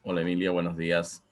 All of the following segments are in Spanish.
Hola Emilia, buenos días.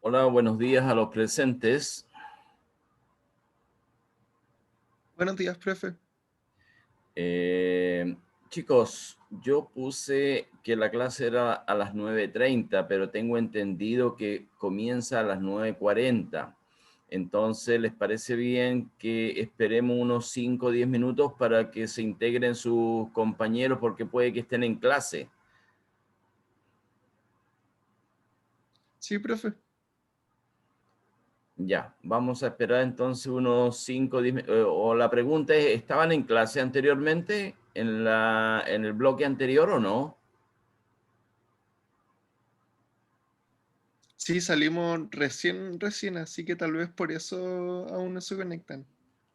Hola, buenos días a los presentes. Buenos días, profe. Eh, Chicos, yo puse que la clase era a las 9:30, pero tengo entendido que comienza a las 9:40. Entonces, ¿les parece bien que esperemos unos 5 o 10 minutos para que se integren sus compañeros porque puede que estén en clase? Sí, profe. Ya, vamos a esperar entonces unos 5 o 10 o la pregunta es, ¿estaban en clase anteriormente en el bloque anterior o no? Sí, salimos recién, así que tal vez por eso aún no se conectan.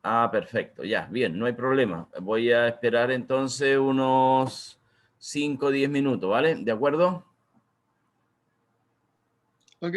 Ah, perfecto, ya, bien, no hay problema. Voy a esperar entonces unos 5 o 10 minutos, ¿vale? ¿De acuerdo? Ok.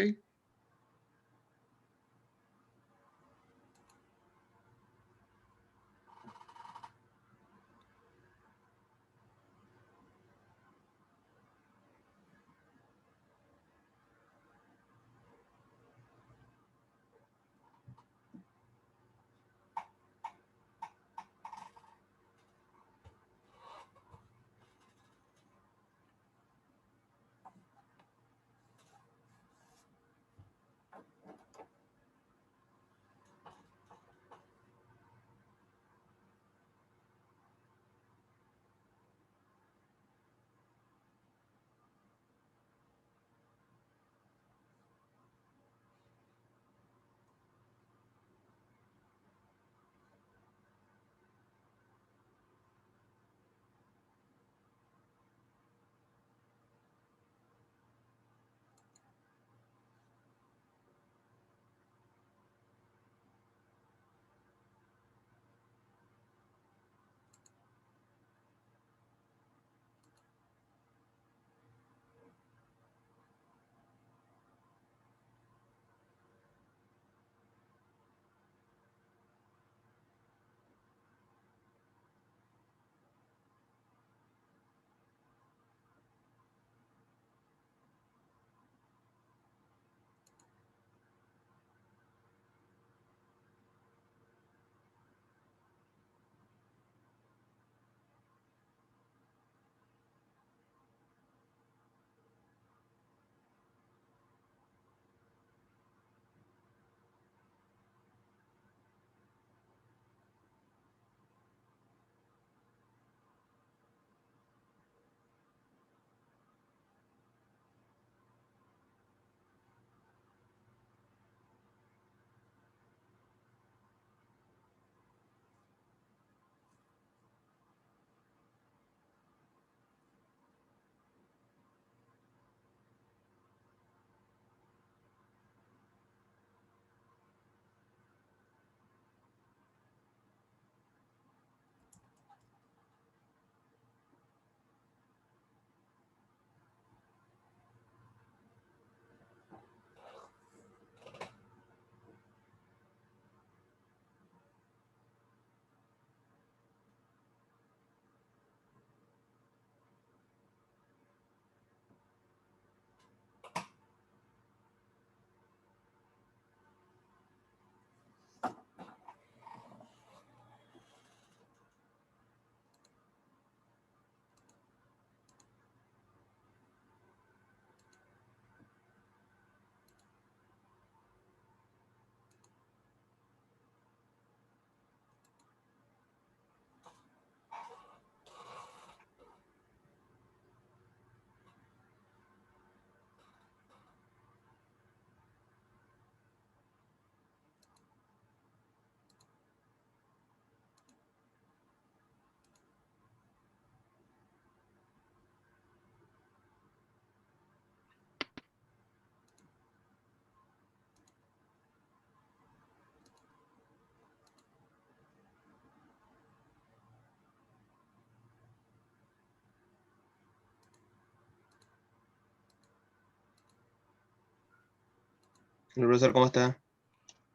Hola, profesor, ¿cómo está?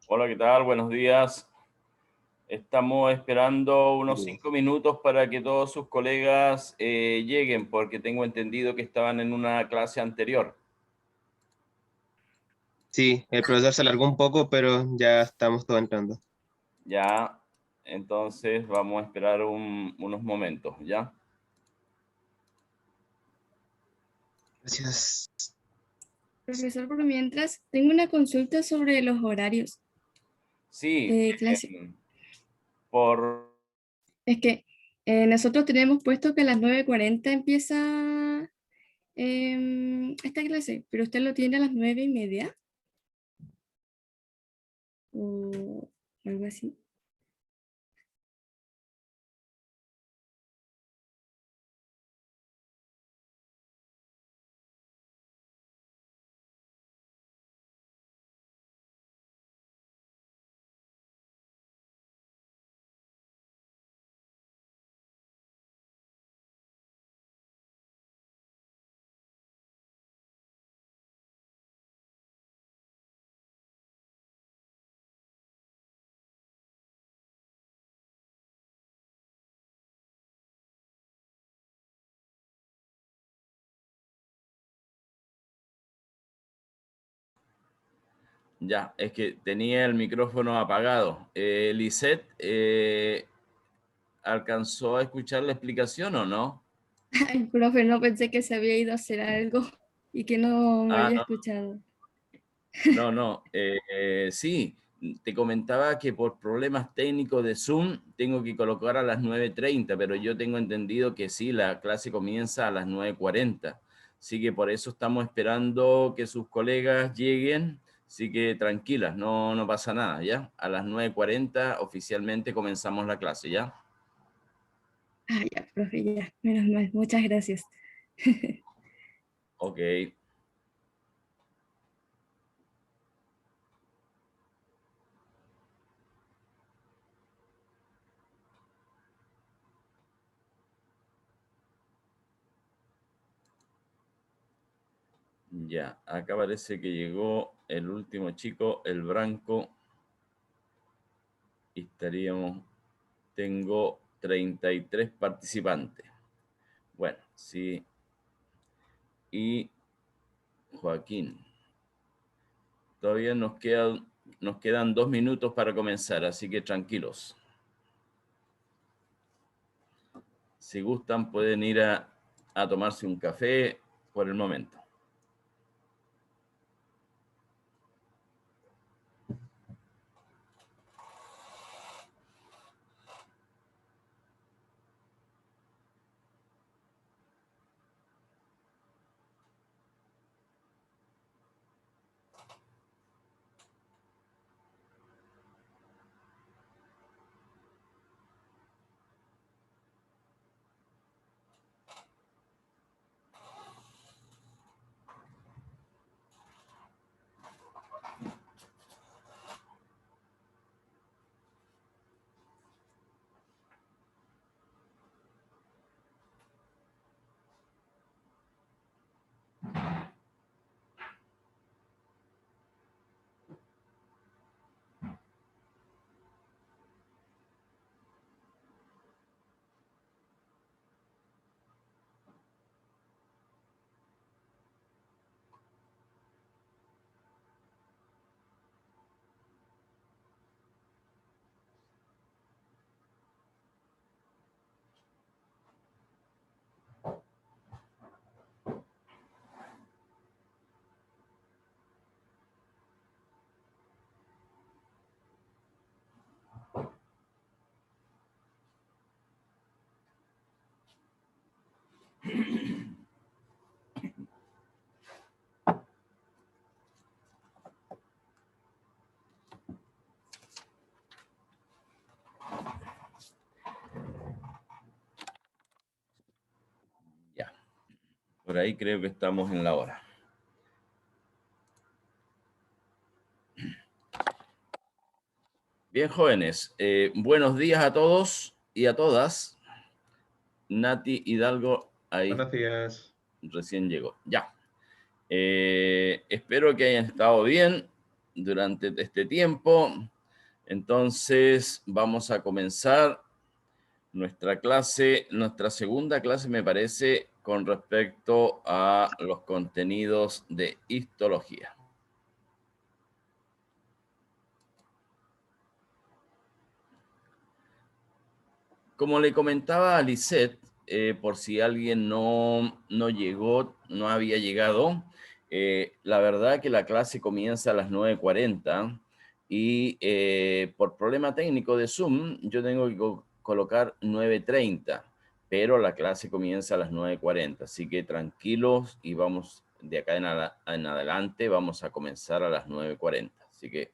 Hola, ¿qué tal? Buenos días. Estamos esperando unos Bien. 5 minutos para que todos sus colegas lleguen, porque tengo entendido que estaban en una clase anterior. Sí, el profesor se alargó un poco, pero ya estamos todos entrando. Ya, entonces vamos a esperar unos momentos, ¿ya? Gracias. Profesor, por mientras, tengo una consulta sobre los horarios Sí, de clase. por... Es que nosotros tenemos puesto que a las 9:40 empieza esta clase, pero usted lo tiene a las 9:30 o algo así. Ya, es que tenía el micrófono apagado. Lisette, ¿alcanzó a escuchar la explicación o no? Ay, profe, no pensé que se había ido a hacer algo y que no me Ah, había no, escuchado. no. Sí, te comentaba que por problemas técnicos de Zoom tengo que colocar a las 9:30, pero yo tengo entendido que sí, la clase comienza a las 9:40. Así que por eso estamos esperando que sus colegas lleguen. Así que tranquilas, no pasa nada, ¿ya? A las 9:40 oficialmente comenzamos la clase, ¿ya? Ah, ya, profe, ya, menos mal, muchas gracias. Ok. Ya, acá parece que llegó el último chico, el Branco, y tengo 33 participantes. Bueno, sí, y Joaquín. Todavía nos quedan 2 minutos para comenzar, así que tranquilos. Si gustan, pueden ir a tomarse un café por el momento. Ya, por ahí creo que estamos en la hora. Bien, jóvenes, buenos días a todos y a todas. Nati Hidalgo, ahí Buenos días. recién llegó. Ya. Espero que hayan estado bien durante este tiempo. Entonces, vamos a comenzar nuestra clase, nuestra segunda clase, me parece, con respecto a los contenidos de histología. Como le comentaba a Lisette, por si alguien no llegó, no había llegado, la verdad que la clase comienza a las 9:40 y por problema técnico de Zoom yo tengo que colocar 9:30, pero la clase comienza a las 9:40, así que tranquilos y vamos de acá en adelante, vamos a comenzar a las 9:40, así que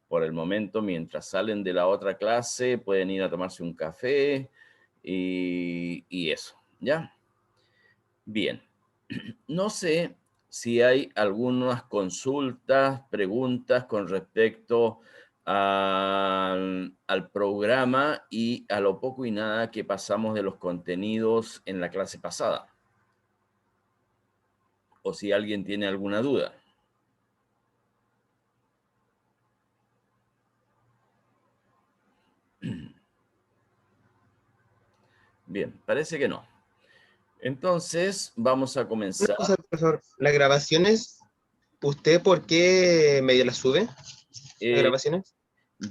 por el momento, mientras salen de la otra clase, pueden ir a tomarse un café y eso, ¿ya? Bien. No sé si hay algunas consultas, preguntas con respecto al programa y a lo poco y nada que pasamos de los contenidos en la clase pasada. O si alguien tiene alguna duda. Bien, parece que no. Entonces, vamos a Una comenzar. cosa, profesor, las grabaciones, ¿usted por qué medio las sube? Las Eh, grabaciones.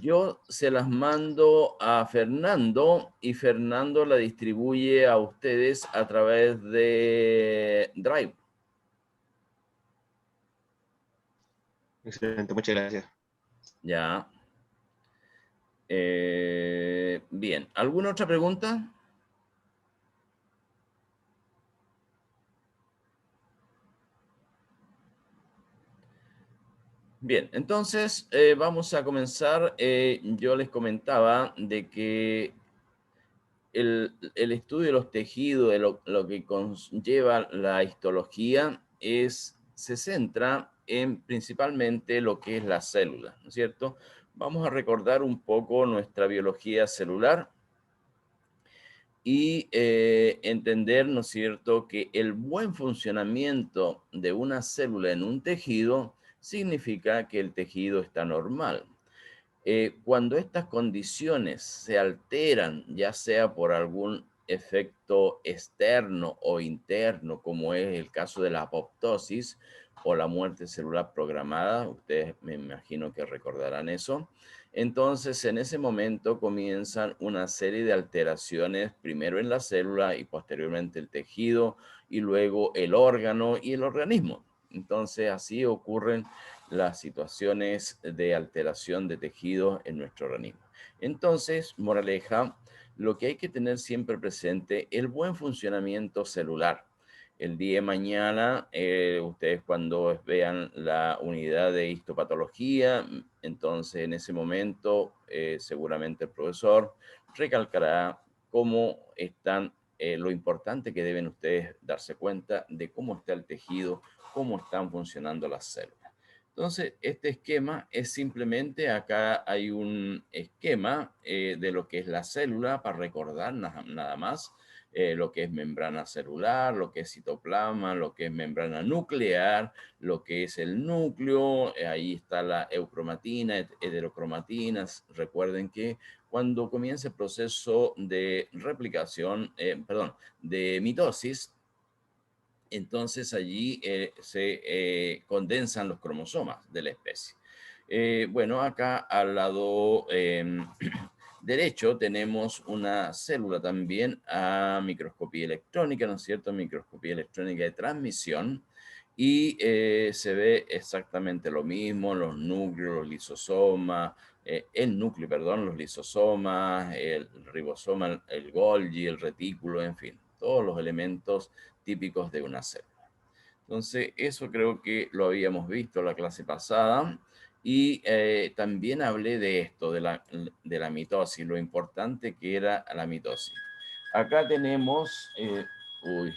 Yo se las mando a Fernando y Fernando la distribuye a ustedes a través de Drive. Excelente, muchas gracias. Ya. Bien. ¿Alguna otra pregunta? Bien, entonces vamos a comenzar. Yo les comentaba de que el estudio de los tejidos, de lo que conlleva la histología, se centra en principalmente lo que es la célula, ¿no es cierto? Vamos a recordar un poco nuestra biología celular y entender, ¿no es cierto?, que el buen funcionamiento de una célula en un tejido significa que el tejido está normal. Cuando estas condiciones se alteran, ya sea por algún efecto externo o interno, como es el caso de la apoptosis o la muerte celular programada, ustedes me imagino que recordarán eso, entonces en ese momento comienzan una serie de alteraciones, primero en la célula y posteriormente el tejido, y luego el órgano y el organismo. Entonces así ocurren las situaciones de alteración de tejidos en nuestro organismo. Entonces, moraleja, lo que hay que tener siempre presente, el buen funcionamiento celular. El día de mañana, ustedes cuando vean la unidad de histopatología, entonces en ese momento seguramente el profesor recalcará cómo están, lo importante que deben ustedes darse cuenta de cómo está el tejido, cómo están funcionando las células. Entonces, este esquema es simplemente, acá hay un esquema de lo que es la célula para recordar nada más, lo que es membrana celular, lo que es citoplasma, lo que es membrana nuclear, lo que es el núcleo, ahí está la eucromatina, heterocromatinas. Recuerden que cuando comienza el proceso de replicación, perdón, de mitosis, entonces allí se condensan los cromosomas de la especie. Bueno, acá al lado derecho tenemos una célula también a microscopía electrónica, ¿no es cierto? Microscopía electrónica de transmisión. Y se ve exactamente lo mismo, los núcleos, los lisosomas, el núcleo, perdón, los lisosomas, el ribosoma, el Golgi, el retículo, en fin, todos los elementos típicos de una célula. Entonces, eso creo que lo habíamos visto la clase pasada y también hablé de esto, de la mitosis, lo importante que era la mitosis. Acá tenemos, uy,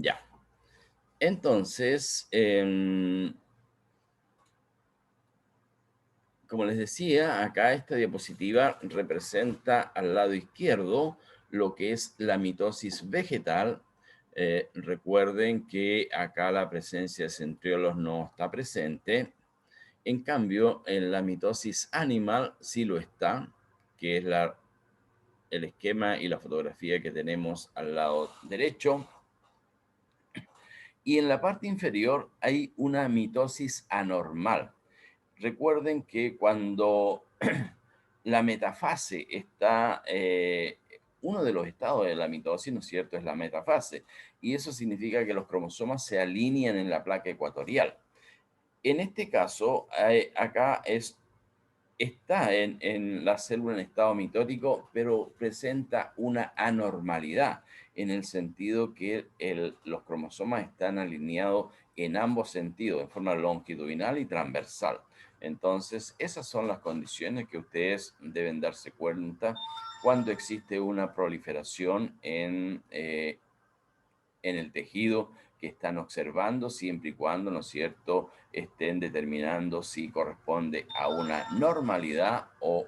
ya. Entonces, como les decía, acá esta diapositiva representa al lado izquierdo lo que es la mitosis vegetal. Recuerden que acá la presencia de centriolos no está presente. En cambio, en la mitosis animal sí lo está, que es el esquema y la fotografía que tenemos al lado derecho. Y en la parte inferior hay una mitosis anormal. Recuerden que cuando la metafase está, uno de los estados de la mitosis, ¿no es cierto?, es la metafase. Y eso significa que los cromosomas se alinean en la placa ecuatorial. En este caso, acá está en la célula en estado mitótico, pero presenta una anormalidad en el sentido que los cromosomas están alineados en ambos sentidos, en forma longitudinal y transversal. Entonces, esas son las condiciones que ustedes deben darse cuenta cuando existe una proliferación en el tejido que están observando, siempre y cuando, ¿no es cierto?, estén determinando si corresponde a una normalidad o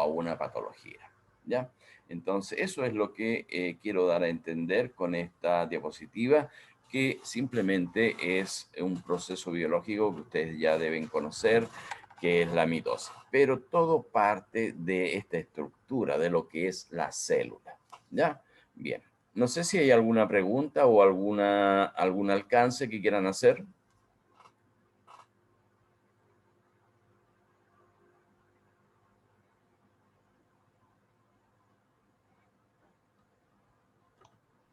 a una patología, ¿ya? Entonces, eso es lo que quiero dar a entender con esta diapositiva, que simplemente es un proceso biológico que ustedes ya deben conocer, que es la mitosis. Pero todo parte de esta estructura, de lo que es la célula, ¿ya? Bien. No sé si hay alguna pregunta o algún alcance que quieran hacer.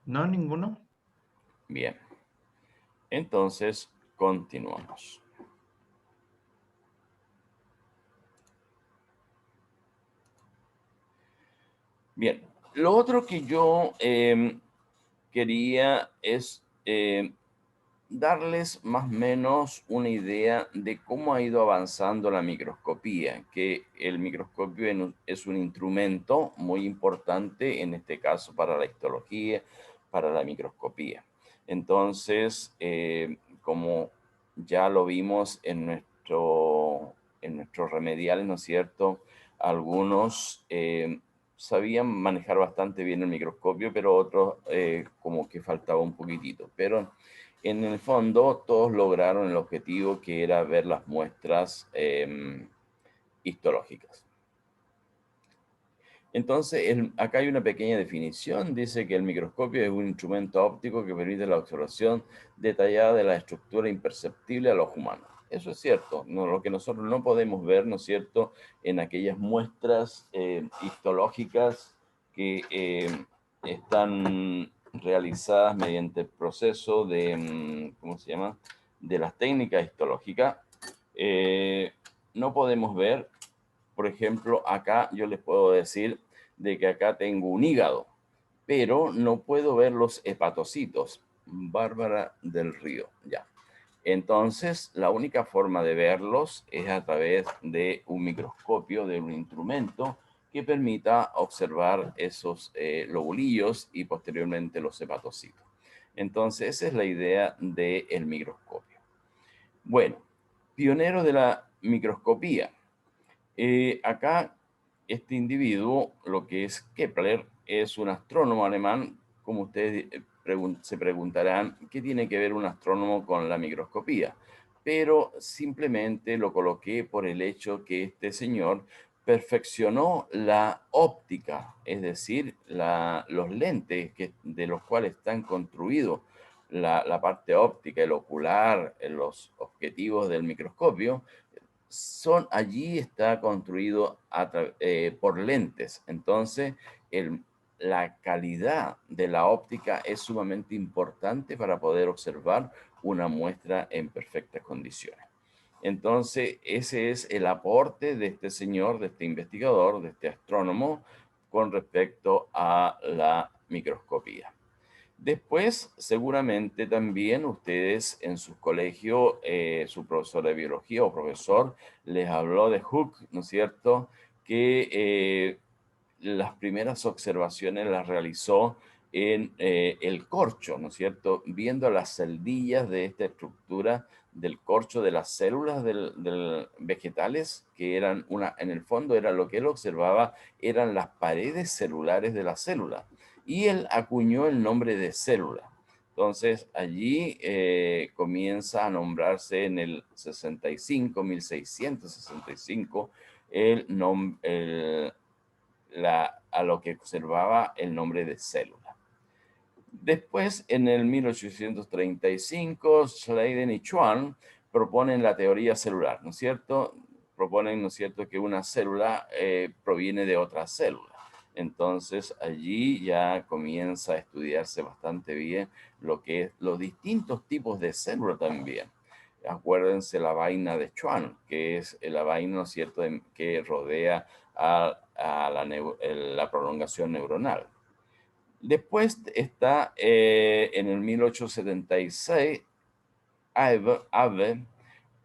No, ninguno. Bien. Entonces, continuamos. Bien. Lo otro que yo quería es darles más o menos una idea de cómo ha ido avanzando la microscopía, que el microscopio es un instrumento muy importante, en este caso para la histología, para la microscopía. Entonces, como ya lo vimos en nuestros remediales, ¿no es cierto? Algunos sabían manejar bastante bien el microscopio, pero otros como que faltaba un poquitito. Pero en el fondo, todos lograron el objetivo, que era ver las muestras histológicas. Entonces, acá hay una pequeña definición. Dice que el microscopio es un instrumento óptico que permite la observación detallada de la estructura imperceptible a los humanos. Eso es cierto, lo que nosotros no podemos ver, ¿no es cierto?, en aquellas muestras histológicas que están realizadas mediante el proceso de, ¿cómo se llama?, de las técnicas histológicas. No podemos ver, por ejemplo, acá yo les puedo decir de que acá tengo un hígado, pero no puedo ver los hepatocitos. Bárbara del Río, ya. Entonces, la única forma de verlos es a través de un microscopio, de un instrumento que permita observar esos lobulillos y posteriormente los hepatocitos. Entonces, esa es la idea del microscopio. Bueno, pionero de la microscopía. Acá, este individuo, lo que es Kepler, es un astrónomo alemán. Como ustedes se preguntarán, ¿qué tiene que ver un astrónomo con la microscopía? Pero simplemente lo coloqué por el hecho que este señor perfeccionó la óptica, es decir, los lentes de los cuales están construidos la parte óptica, el ocular, los objetivos del microscopio, allí está construido por lentes. Entonces, la calidad de la óptica es sumamente importante para poder observar una muestra en perfectas condiciones. Entonces, ese es el aporte de este señor, de este investigador, de este astrónomo, con respecto a la microscopía. Después, seguramente también ustedes en sus colegios, su profesor de biología o profesor les habló de Hooke, ¿no es cierto?, que las primeras observaciones las realizó en el corcho, ¿no es cierto?, viendo las celdillas de esta estructura del corcho de las células vegetales, que eran en el fondo era lo que él observaba, eran las paredes celulares de la célula. Y él acuñó el nombre de célula. Entonces allí comienza a nombrarse en el 65, 1665, a lo que observaba el nombre de célula. Después, en el 1835, Schleiden y Schwann proponen la teoría celular, ¿no es cierto? Proponen, ¿no es cierto?, que una célula proviene de otra célula. Entonces, allí ya comienza a estudiarse bastante bien lo que es los distintos tipos de célula también. Acuérdense la vaina de Schwann, que es la vaina, ¿no es cierto?, que rodea a la prolongación neuronal. Después está en el 1876, Abbe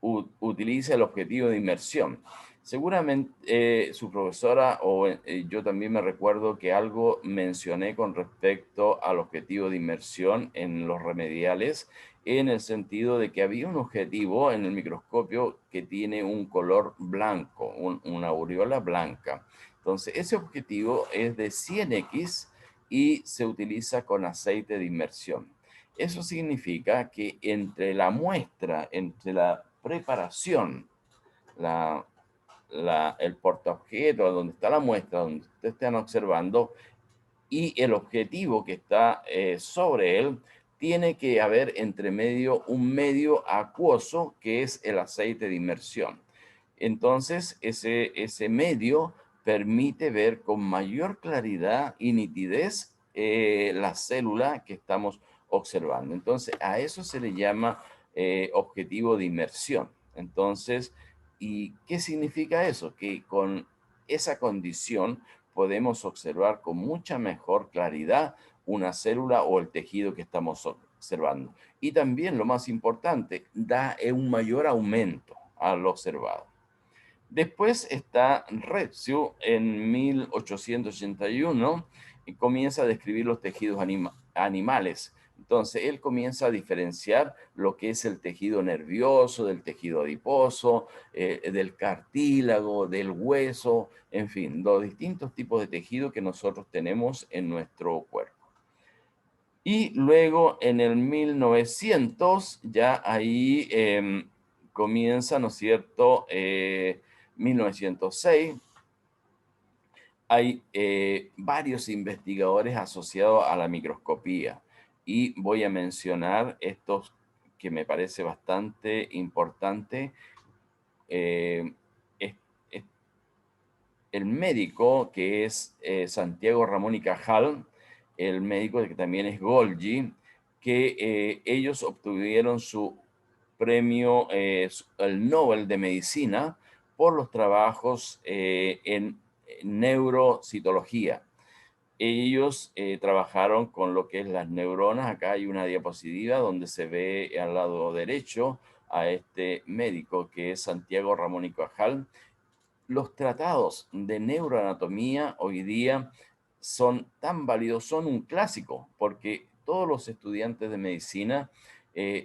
utiliza el objetivo de inmersión. Seguramente su profesora o yo también me recuerdo que algo mencioné con respecto al objetivo de inmersión en los remediales, en el sentido de que había un objetivo en el microscopio que tiene un color blanco, una aureola blanca. Entonces, ese objetivo es de 100X y se utiliza con aceite de inmersión. Eso significa que entre la muestra, entre la preparación, el portaobjeto, donde está la muestra, donde ustedes están observando, y el objetivo que está sobre él, tiene que haber entre medio un medio acuoso que es el aceite de inmersión. Entonces, ese medio permite ver con mayor claridad y nitidez la célula que estamos observando. Entonces, a eso se le llama objetivo de inmersión. Entonces, ¿y qué significa eso? Que con esa condición podemos observar con mucha mejor claridad una célula o el tejido que estamos observando. Y también, lo más importante, da un mayor aumento al observado. Después está Rezio en 1881 y comienza a describir los tejidos animales. Entonces, él comienza a diferenciar lo que es el tejido nervioso, del tejido adiposo, del cartílago, del hueso, en fin, los distintos tipos de tejido que nosotros tenemos en nuestro cuerpo. Y luego en el 1900, ya ahí comienza, ¿no es cierto?, 1906, hay varios investigadores asociados a la microscopía y voy a mencionar estos que me parece bastante importante. El médico que es Santiago Ramón y Cajal, el médico que también es Golgi, que ellos obtuvieron su premio, el Nobel de Medicina, por los trabajos en neurocitología. Ellos trabajaron con lo que es las neuronas. Acá hay una diapositiva donde se ve al lado derecho a este médico que es Santiago Ramón y Cajal. Los tratados de neuroanatomía hoy día son tan válidos, son un clásico, porque todos los estudiantes de medicina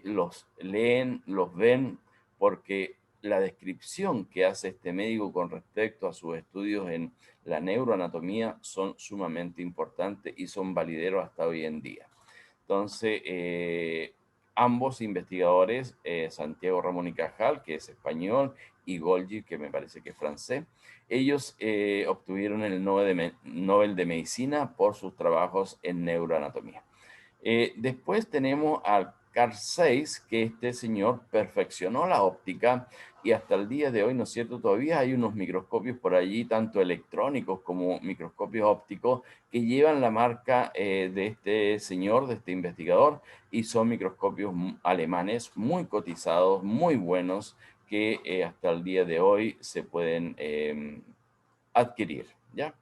los leen, los ven, porque la descripción que hace este médico con respecto a sus estudios en la neuroanatomía son sumamente importantes y son valideros hasta hoy en día. Entonces, ambos investigadores, Santiago Ramón y Cajal, que es español, y Golgi, que me parece que es francés, ellos obtuvieron el Nobel de Medicina por sus trabajos en neuroanatomía. Después tenemos a Carl Zeiss, que este señor perfeccionó la óptica y hasta el día de hoy, ¿no es cierto?, todavía hay unos microscopios por allí, tanto electrónicos como microscopios ópticos, que llevan la marca de este señor, de este investigador, y son microscopios alemanes muy cotizados, muy buenos, que hasta el día de hoy se pueden adquirir, ¿ya?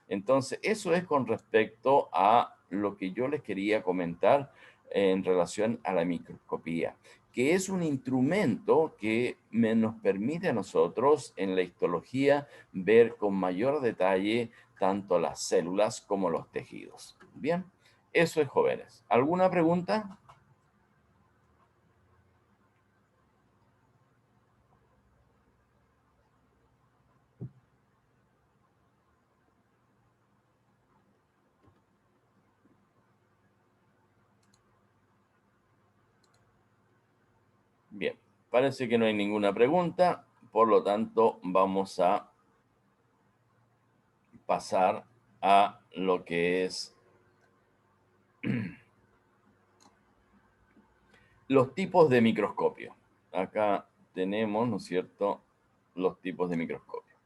Entonces, eso es con respecto a lo que yo les quería comentar en relación a la microscopía, que es un instrumento que nos permite a nosotros en la histología ver con mayor detalle tanto las células como los tejidos. Bien, eso es, jóvenes. ¿Alguna pregunta? Parece que no hay ninguna pregunta, por lo tanto vamos a pasar a lo que es los tipos de microscopio. Acá tenemos, ¿no es cierto?, los tipos de microscopio.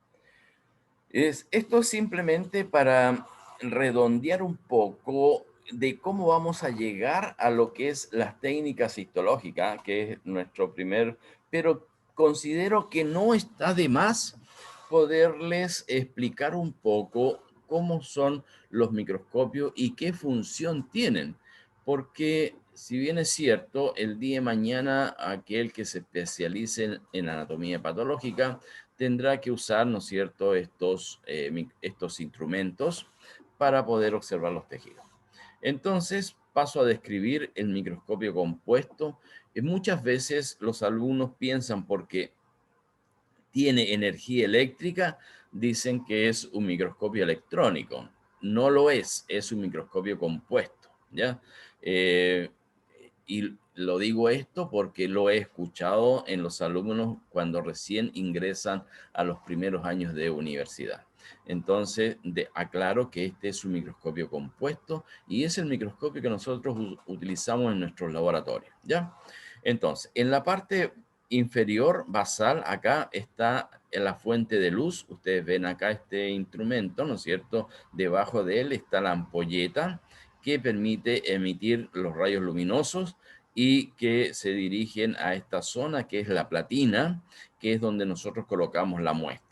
Esto es simplemente para redondear un poco de cómo vamos a llegar a lo que es las técnicas histológicas, que es nuestro primer, pero considero que no está de más poderles explicar un poco cómo son los microscopios y qué función tienen. Porque si bien es cierto, el día de mañana aquel que se especialice en anatomía patológica tendrá que usar, ¿no es cierto?, estos instrumentos para poder observar los tejidos. Entonces, paso a describir el microscopio compuesto. Muchas veces los alumnos piensan porque tiene energía eléctrica, dicen que es un microscopio electrónico. No lo es un microscopio compuesto, ¿ya? Y lo digo esto porque lo he escuchado en los alumnos cuando recién ingresan a los primeros años de universidad. Entonces, aclaro que este es un microscopio compuesto y es el microscopio que nosotros utilizamos en nuestros laboratorios, ¿ya? Entonces, en la parte inferior basal, acá está la fuente de luz. Ustedes ven acá este instrumento, ¿no es cierto? Debajo de él está la ampolleta que permite emitir los rayos luminosos y que se dirigen a esta zona que es la platina, que es donde nosotros colocamos la muestra.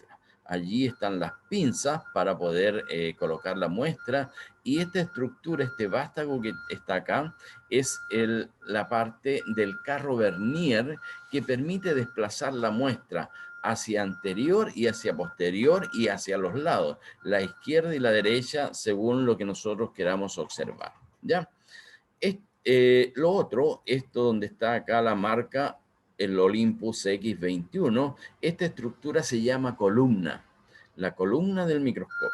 Allí están las pinzas para poder colocar la muestra y esta estructura, este vástago que está acá, es la parte del carro vernier que permite desplazar la muestra hacia anterior y hacia posterior y hacia los lados, la izquierda y la derecha, según lo que nosotros queramos observar, ¿ya? Lo otro, esto donde está acá la marca, el Olympus X21, esta estructura se llama columna, la columna del microscopio.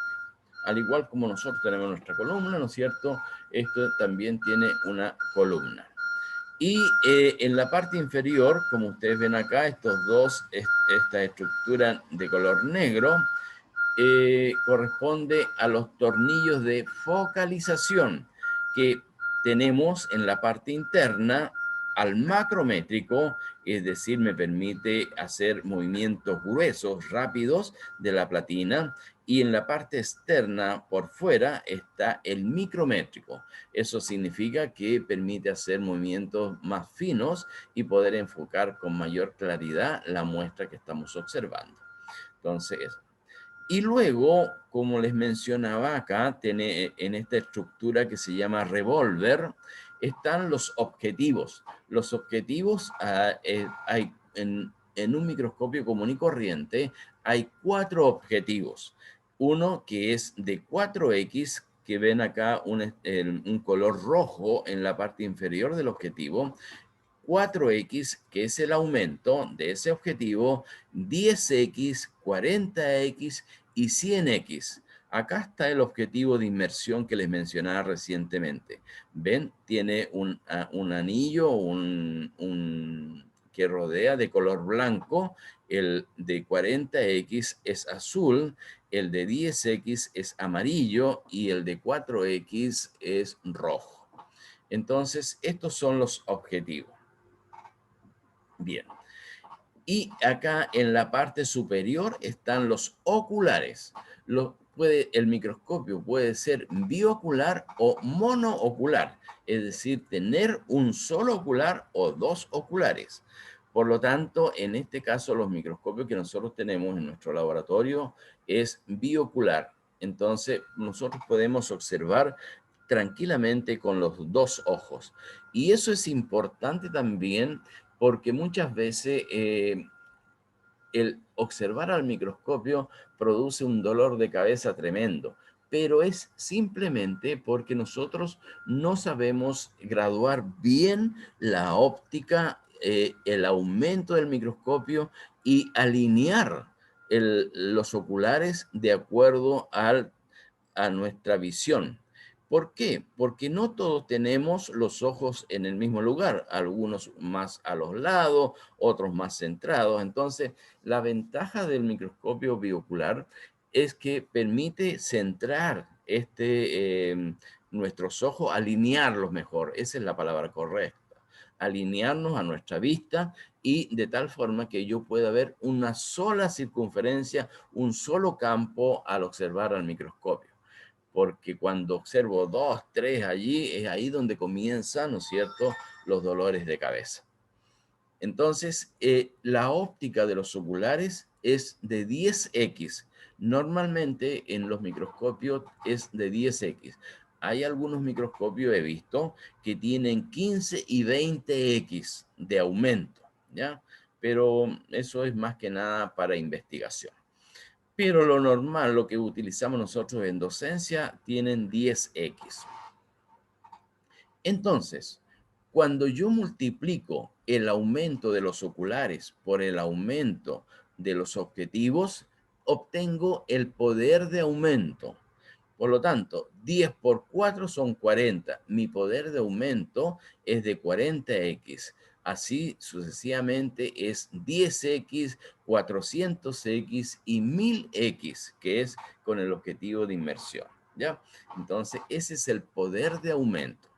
Al igual como nosotros tenemos nuestra columna, ¿no es cierto? Esto también tiene una columna. Y en la parte inferior, como ustedes ven acá, esta estructura de color negro, corresponde a los tornillos de focalización que tenemos en la parte interna al macrométrico, es decir, me permite hacer movimientos gruesos, rápidos de la platina, y en la parte externa, por fuera, está el micrométrico. Eso significa que permite hacer movimientos más finos y poder enfocar con mayor claridad la muestra que estamos observando. Entonces, y luego, como les mencionaba acá, en esta estructura que se llama revólver, están los objetivos. Los objetivos, hay en un microscopio común y corriente, hay 4 objetivos. Uno que es de 4X, que ven acá un color rojo en la parte inferior del objetivo, 4X, que es el aumento de ese objetivo, 10X, 40X y 100X. Acá está el objetivo de inmersión que les mencionaba recientemente. ¿Ven? Tiene un anillo que rodea de color blanco. El de 40X es azul, el de 10X es amarillo y el de 4X es rojo. Entonces, estos son los objetivos. Bien. Y acá en la parte superior están los oculares. El microscopio puede ser biocular o monoocular, es decir, tener un solo ocular o 2 oculares. Por lo tanto, en este caso, los microscopios que nosotros tenemos en nuestro laboratorio es biocular. Entonces, nosotros podemos observar tranquilamente con los 2 ojos. Y eso es importante también porque muchas veces el observar al microscopio produce un dolor de cabeza tremendo, pero es simplemente porque nosotros no sabemos graduar bien la óptica, el aumento del microscopio y alinear los oculares de acuerdo a nuestra visión. ¿Por qué? Porque no todos tenemos los ojos en el mismo lugar, algunos más a los lados, otros más centrados. Entonces, la ventaja del microscopio biocular es que permite centrar nuestros ojos, alinearlos mejor, esa es la palabra correcta, alinearnos a nuestra vista y de tal forma que yo pueda ver una sola circunferencia, un solo campo al observar al microscopio. Porque cuando observo 2, 3 allí, es ahí donde comienzan, ¿no es cierto?, los dolores de cabeza. Entonces, la óptica de los oculares es de 10x. Normalmente en los microscopios es de 10x. Hay algunos microscopios, he visto, que tienen 15 y 20x de aumento, ¿ya? Pero eso es más que nada para investigación. Pero lo normal, lo que utilizamos nosotros en docencia, tienen 10x. Entonces, cuando yo multiplico el aumento de los oculares por el aumento de los objetivos, obtengo el poder de aumento. Por lo tanto, 10 por 4 son 40. Mi poder de aumento es de 40x. Así sucesivamente es 10x, 400x y 1000x, que es con el objetivo de inmersión, ¿ya? Entonces, ese es el poder de aumento.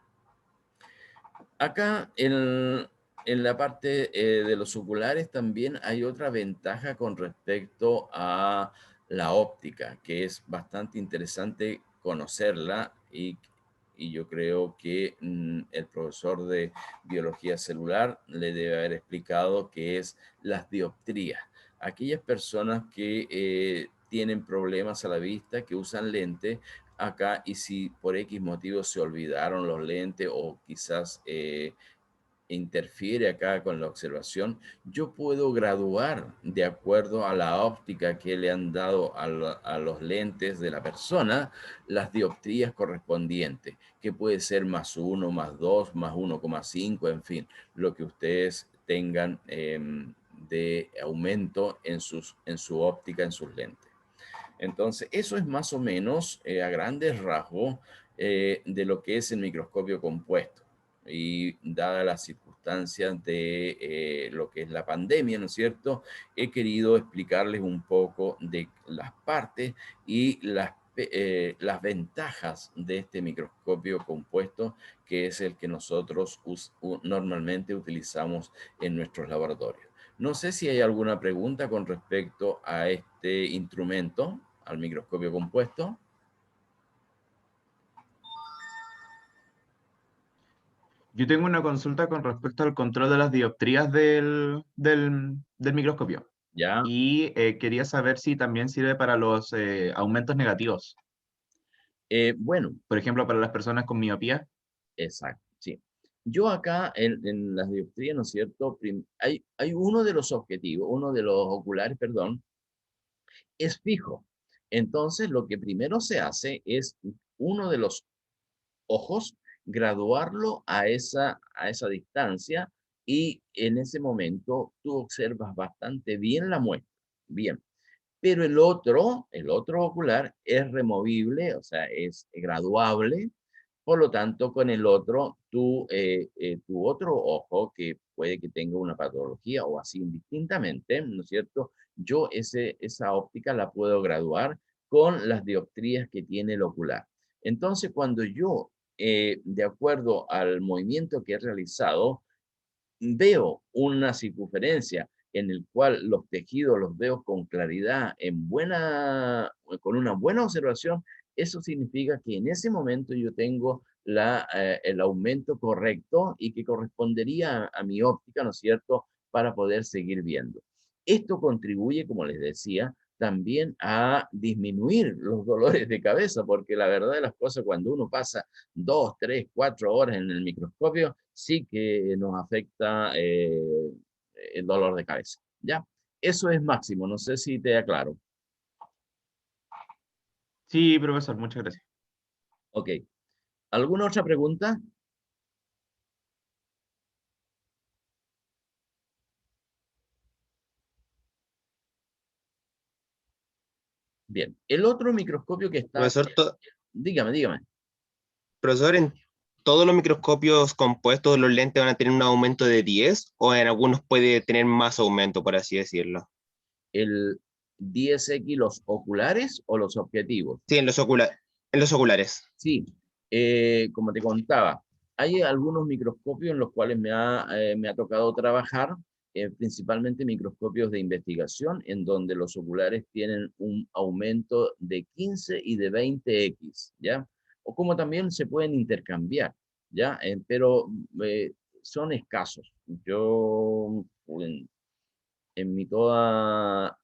Acá en la parte de los oculares también hay otra ventaja con respecto a la óptica, que es bastante interesante conocerla y yo creo que el profesor de biología celular le debe haber explicado qué es las dioptrías. Aquellas personas que tienen problemas a la vista, que usan lentes, acá, y si por X motivo se olvidaron los lentes o quizás interfiere acá con la observación, yo puedo graduar de acuerdo a la óptica que le han dado a los lentes de la persona, las dioptrías correspondientes, que puede ser +1, +2, +1,5, en fin, lo que ustedes tengan de aumento en su óptica, en sus lentes. Entonces, eso es más o menos a grandes rasgos de lo que es el microscopio compuesto. Y dadas las circunstancias de lo que es la pandemia, ¿no es cierto?, he querido explicarles un poco de las partes y las ventajas de este microscopio compuesto, que es el que nosotros normalmente utilizamos en nuestros laboratorios. No sé si hay alguna pregunta con respecto a este instrumento, al microscopio compuesto. Yo tengo una consulta con respecto al control de las dioptrías del microscopio. Ya, Y quería saber si también sirve para los aumentos negativos. bueno, Por ejemplo, para las personas con miopía. exacto, sí. Yo acá en las dioptrías, ¿no es cierto? Hay uno de los objetivos, uno de los oculares, perdón, es fijo. Entonces, lo que primero se hace es uno de los ojos, graduarlo a esa distancia y en ese momento tú observas bastante bien la muestra. Bien. Pero el otro ocular es removible, o sea, es graduable. Por lo tanto, con el otro, tu otro ojo, que puede que tenga una patología o así indistintamente, ¿no es cierto? Yo esa óptica la puedo graduar con las dioptrías que tiene el ocular. Entonces, cuando yo, de acuerdo al movimiento que he realizado, veo una circunferencia en el cual los tejidos los veo con claridad, con una buena observación, eso significa que en ese momento yo tengo el aumento correcto y que correspondería a mi óptica, ¿no es cierto?, para poder seguir viendo. Esto contribuye, como les decía, también a disminuir los dolores de cabeza, porque la verdad de las cosas, cuando uno pasa 2, 3, 4 horas en el microscopio, sí que nos afecta el dolor de cabeza, ¿ya? Eso es máximo, no sé si te aclaro. Sí, profesor, muchas gracias. Ok. ¿Alguna otra pregunta? Bien. El otro microscopio que está... Profesor, Dígame, dígame. Profesor, ¿en todos los microscopios compuestos los lentes van a tener un aumento de 10 o en algunos puede tener más aumento, por así decirlo? ¿El 10X los oculares o los objetivos? Sí, en los oculares. Sí, como te contaba, hay algunos microscopios en los cuales me ha tocado trabajar, principalmente microscopios de investigación, en donde los oculares tienen un aumento de 15 y de 20X, ¿ya? O como también se pueden intercambiar, ¿ya? Pero son escasos. Yo, en mi todo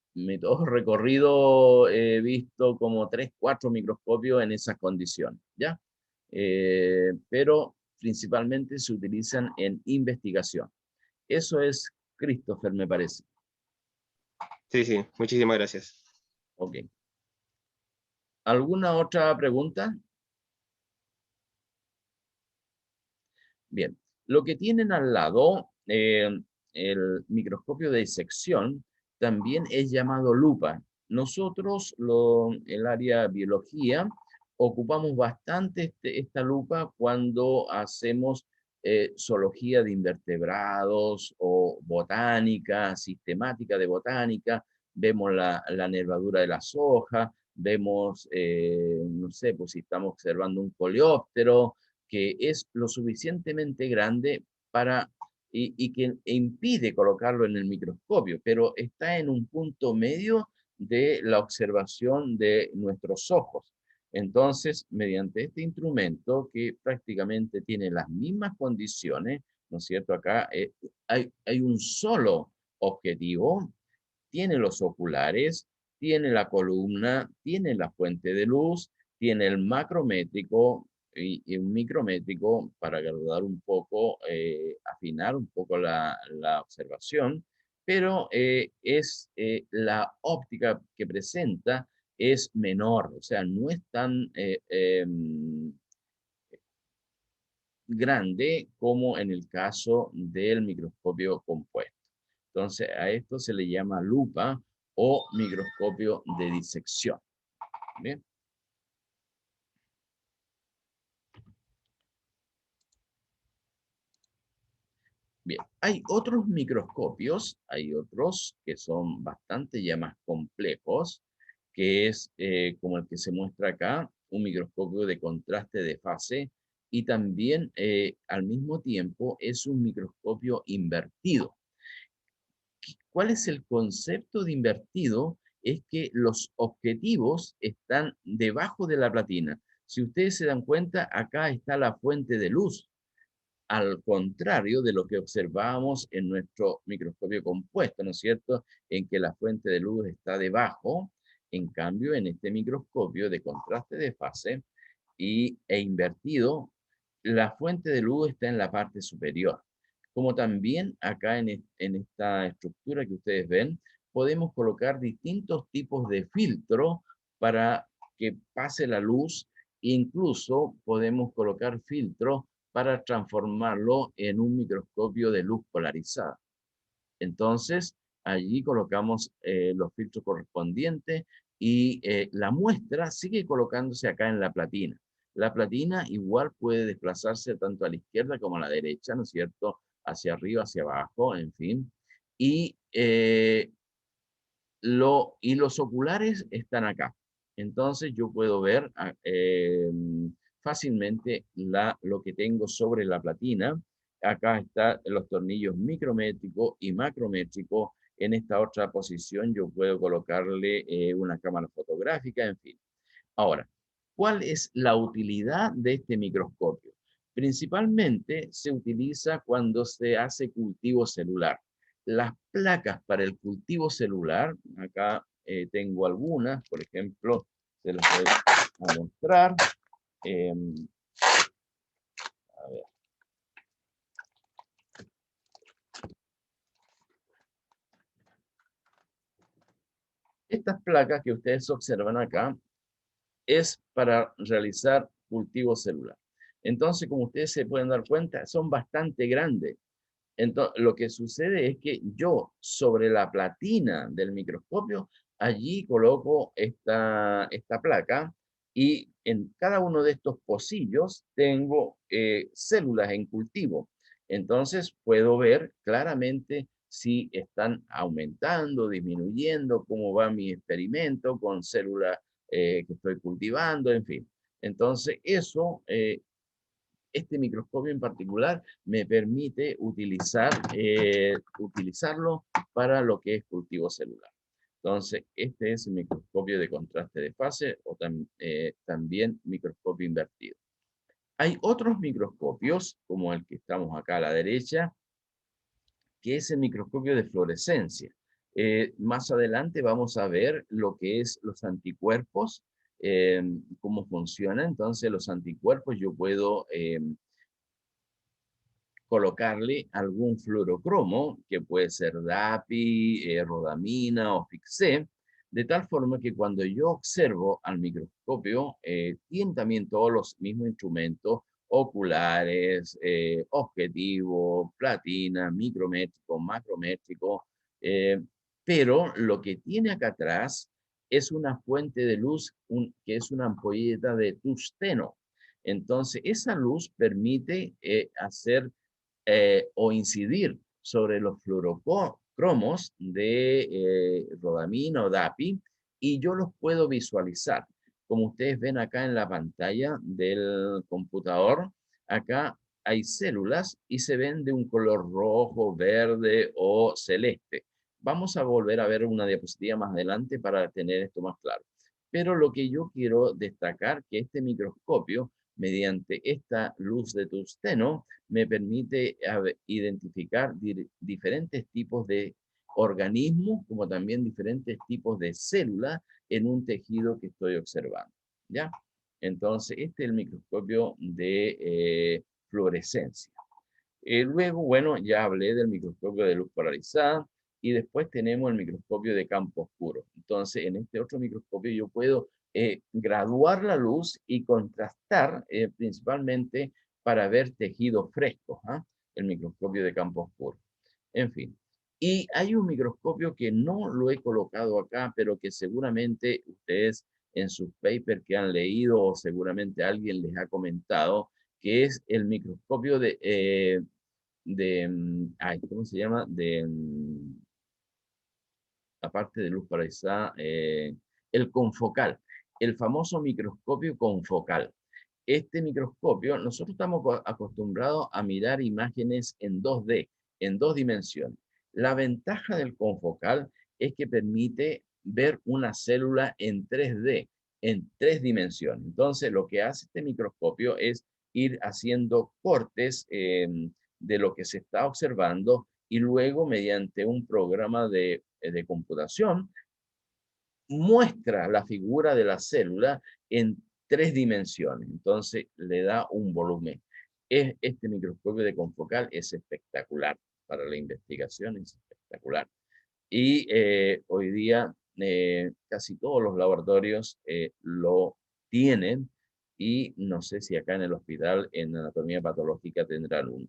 recorrido he visto como 3, 4 microscopios en esas condiciones, ¿ya? Pero principalmente se utilizan en investigación. Eso es Christopher, me parece. Sí, sí, muchísimas gracias. Ok. ¿Alguna otra pregunta? Bien. Lo que tienen al lado, el microscopio de disección, también es llamado lupa. Nosotros, el área biología, ocupamos bastante esta lupa cuando hacemos zoología de invertebrados o botánica, sistemática de botánica, vemos la nervadura de las hojas, vemos, no sé, pues si estamos observando un coleóptero, que es lo suficientemente grande para y que impide colocarlo en el microscopio, pero está en un punto medio de la observación de nuestros ojos. Entonces, mediante este instrumento que prácticamente tiene las mismas condiciones, ¿no es cierto? Acá hay un solo objetivo, tiene los oculares, tiene la columna, tiene la fuente de luz, tiene el macrométrico y un micrométrico para agradar un poco, afinar un poco la observación, pero la óptica que presenta es menor, o sea, no es tan grande como en el caso del microscopio compuesto. Entonces, a esto se le llama lupa o microscopio de disección. ¿Bien? Bien, hay otros microscopios, hay otros que son bastante ya más complejos, que es como el que se muestra acá, un microscopio de contraste de fase, y también al mismo tiempo es un microscopio invertido. ¿Cuál es el concepto de invertido? Es que los objetivos están debajo de la platina. Si ustedes se dan cuenta, acá está la fuente de luz, al contrario de lo que observábamos en nuestro microscopio compuesto, ¿no es cierto? En que la fuente de luz está debajo. En cambio, en este microscopio de contraste de fase e invertido, la fuente de luz está en la parte superior. Como también acá en esta estructura que ustedes ven, podemos colocar distintos tipos de filtro para que pase la luz. Incluso podemos colocar filtros para transformarlo en un microscopio de luz polarizada. Entonces, allí colocamos los filtros correspondientes y la muestra sigue colocándose acá en la platina. La platina igual puede desplazarse tanto a la izquierda como a la derecha, ¿no es cierto? Hacia arriba, hacia abajo, en fin. Y, y los oculares están acá. Entonces yo puedo ver fácilmente lo que tengo sobre la platina. Acá están los tornillos micrométricos y macrométricos. En esta otra posición yo puedo colocarle una cámara fotográfica, en fin. Ahora, ¿cuál es la utilidad de este microscopio? Principalmente se utiliza cuando se hace cultivo celular. Las placas para el cultivo celular, acá tengo algunas, por ejemplo, se las voy a mostrar. A ver. Estas placas que ustedes observan acá es para realizar cultivo celular. Entonces, como ustedes se pueden dar cuenta, son bastante grandes. Entonces, lo que sucede es que yo sobre la platina del microscopio, allí coloco esta placa y en cada uno de estos pocillos tengo células en cultivo. Entonces puedo ver claramente si están aumentando, disminuyendo, cómo va mi experimento con células que estoy cultivando, en fin. Entonces eso, este microscopio en particular me permite utilizarlo para lo que es cultivo celular. Entonces, este es el microscopio de contraste de fase o también microscopio invertido. Hay otros microscopios, como el que estamos acá a la derecha, que es el microscopio de fluorescencia. Más adelante vamos a ver lo que es los anticuerpos, cómo funciona. Entonces, los anticuerpos yo puedo colocarle algún fluorocromo, que puede ser DAPI, rodamina o FICSE, de tal forma que cuando yo observo al microscopio, tiene también todos los mismos instrumentos, oculares, objetivo, platina, micrométrico, macrométrico, pero lo que tiene acá atrás es una fuente de luz que es una ampolleta de tungsteno. Entonces, esa luz permite hacer o incidir sobre los fluorocromos de rodamina o DAPI y yo los puedo visualizar. Como ustedes ven acá en la pantalla del computador, acá hay células y se ven de un color rojo, verde o celeste. Vamos a volver a ver una diapositiva más adelante para tener esto más claro. Pero lo que yo quiero destacar que este microscopio, mediante esta luz de tungsteno, me permite identificar diferentes tipos de organismos, como también diferentes tipos de células en un tejido que estoy observando. ¿Ya? Entonces, este es el microscopio de fluorescencia. Luego, bueno, ya hablé del microscopio de luz polarizada y después tenemos el microscopio de campo oscuro. Entonces, en este otro microscopio yo puedo graduar la luz y contrastar principalmente para ver tejidos frescos, ¿ah? El microscopio de campo oscuro. En fin. Y hay un microscopio que no lo he colocado acá, pero que seguramente ustedes en sus papers que han leído o seguramente alguien les ha comentado, que es el microscopio ¿cómo se llama? Aparte de luz polarizada, el confocal, el famoso microscopio confocal. Este microscopio, nosotros estamos acostumbrados a mirar imágenes en 2D, en 2 dimensiones. La ventaja del confocal es que permite ver una célula en 3D, en 3 dimensiones. Entonces, lo que hace este microscopio es ir haciendo cortes de lo que se está observando y luego, mediante un programa de computación, muestra la figura de la célula en 3 dimensiones. Entonces le da un volumen. Este microscopio de confocal es espectacular para la investigación, es espectacular. Y hoy día casi todos los laboratorios lo tienen y no sé si acá en el hospital en anatomía patológica tendrán uno.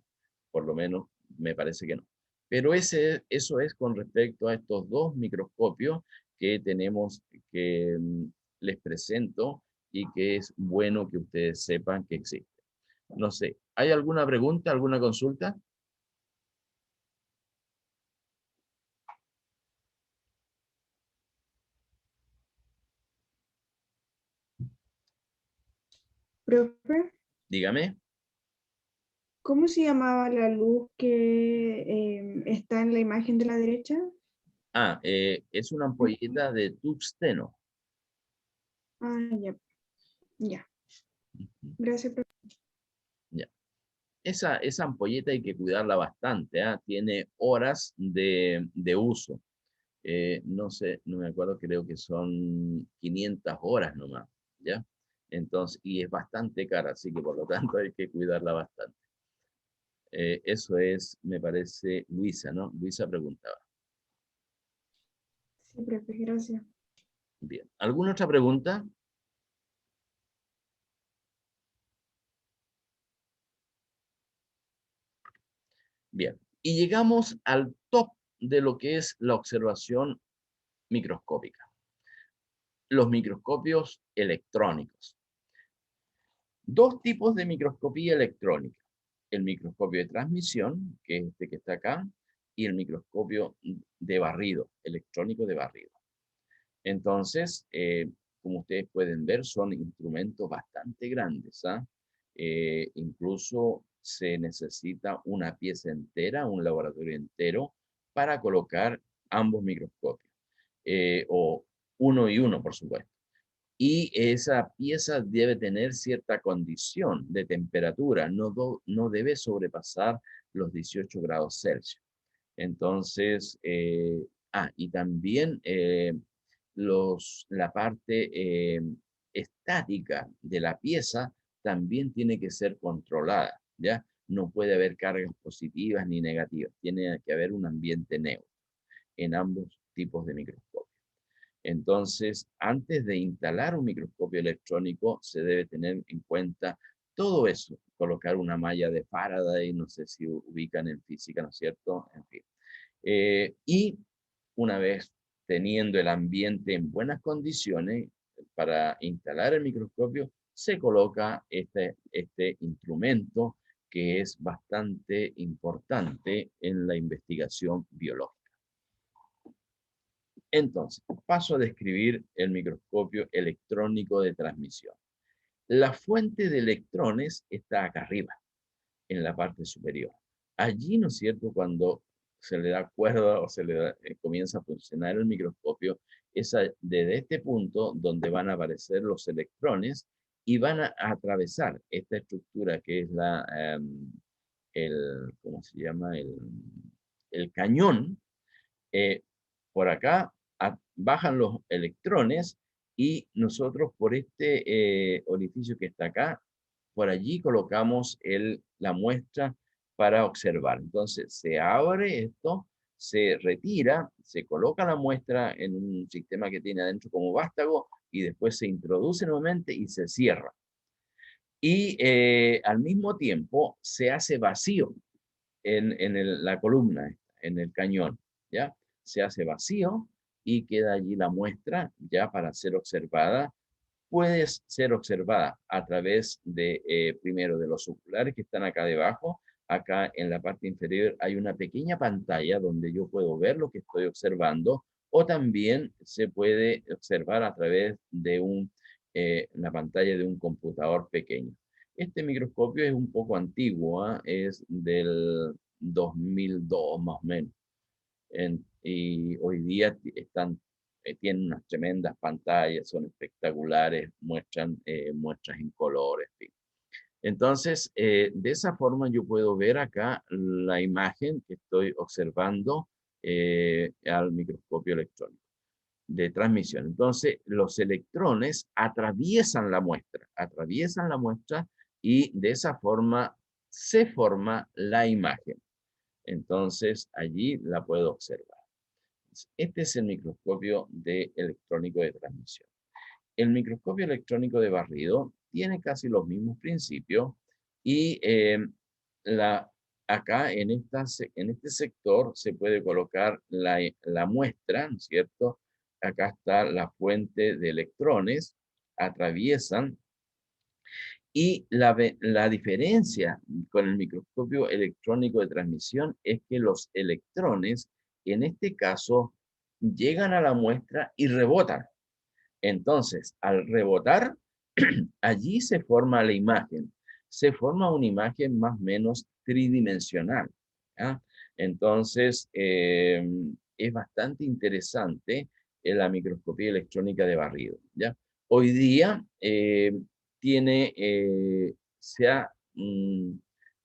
Por lo menos me parece que no. Pero eso es con respecto a estos 2 microscopios que tenemos, que les presento y que es bueno que ustedes sepan que existen. No sé, ¿hay alguna pregunta, alguna consulta? Profe, Dígame. ¿cómo se llamaba la luz que está en la imagen de la derecha? Es una ampolleta de tungsteno. Ah, ya, ya. Gracias, profe. Ya. Esa ampolleta hay que cuidarla bastante, ¿ah? Tiene horas de uso. No sé, no me acuerdo, creo que son 500 horas nomás, ¿ya? Entonces, y es bastante cara, así que por lo tanto hay que cuidarla bastante. Eso es, me parece, Luisa, ¿no? Luisa preguntaba. Sí, profe, gracias. Bien. ¿Alguna otra pregunta? Bien. Y llegamos al top de lo que es la observación microscópica. Los microscopios electrónicos. Dos tipos de microscopía electrónica. El microscopio de transmisión, que es este que está acá, y el microscopio de barrido, electrónico de barrido. Entonces, como ustedes pueden ver, son instrumentos bastante grandes. Incluso se necesita una pieza entera, un laboratorio entero, para colocar ambos microscopios, o uno y uno, por supuesto. Y esa pieza debe tener cierta condición de temperatura, no debe sobrepasar los 18 grados Celsius. Entonces, y también la parte estática de la pieza también tiene que ser controlada, ¿ya? No puede haber cargas positivas ni negativas, tiene que haber un ambiente neutro en ambos tipos de microscopios. Entonces, antes de instalar un microscopio electrónico, se debe tener en cuenta todo eso, colocar una malla de Faraday, no sé si ubican en física, ¿no es cierto? En fin. Y una vez teniendo el ambiente en buenas condiciones para instalar el microscopio, se coloca este instrumento que es bastante importante en la investigación biológica. Entonces, paso a describir el microscopio electrónico de transmisión. La fuente de electrones está acá arriba, en la parte superior. Allí, ¿no es cierto?, cuando se le da cuerda o se le da, comienza a funcionar el microscopio, es desde este punto donde van a aparecer los electrones y van a atravesar esta estructura que es ¿cómo se llama? El cañón. Por acá bajan los electrones y nosotros por este orificio que está acá, por allí colocamos la muestra para observar. Entonces se abre esto, se retira, se coloca la muestra en un sistema que tiene adentro como vástago y después se introduce nuevamente y se cierra. Y al mismo tiempo se hace vacío en la columna, en el cañón, ¿ya? Se hace vacío y queda allí la muestra ya para ser observada. Puede ser observada a través de, primero, de los oculares que están acá debajo. Acá en la parte inferior hay una pequeña pantalla donde yo puedo ver lo que estoy observando, o también se puede observar a través de la pantalla de un computador pequeño. Este microscopio es un poco antiguo, es del 2002 más o menos. Y hoy día tienen unas tremendas pantallas, son espectaculares, muestran muestras en colores. En fin. Entonces, de esa forma yo puedo ver acá la imagen que estoy observando al microscopio electrónico de transmisión. Entonces, los electrones atraviesan la muestra y de esa forma se forma la imagen. Entonces, allí la puedo observar. Este es el microscopio electrónico de transmisión. El microscopio electrónico de barrido tiene casi los mismos principios y acá en este sector se puede colocar la muestra, ¿no es cierto? Acá está la fuente de electrones, atraviesan. Y la diferencia con el microscopio electrónico de transmisión es que los electrones, en este caso, llegan a la muestra y rebotan. Entonces, al rebotar, allí se forma la imagen. Se forma una imagen más o menos tridimensional. ¿Ya? Entonces, es bastante interesante la microscopía electrónica de barrido. ¿Ya? Hoy día se ha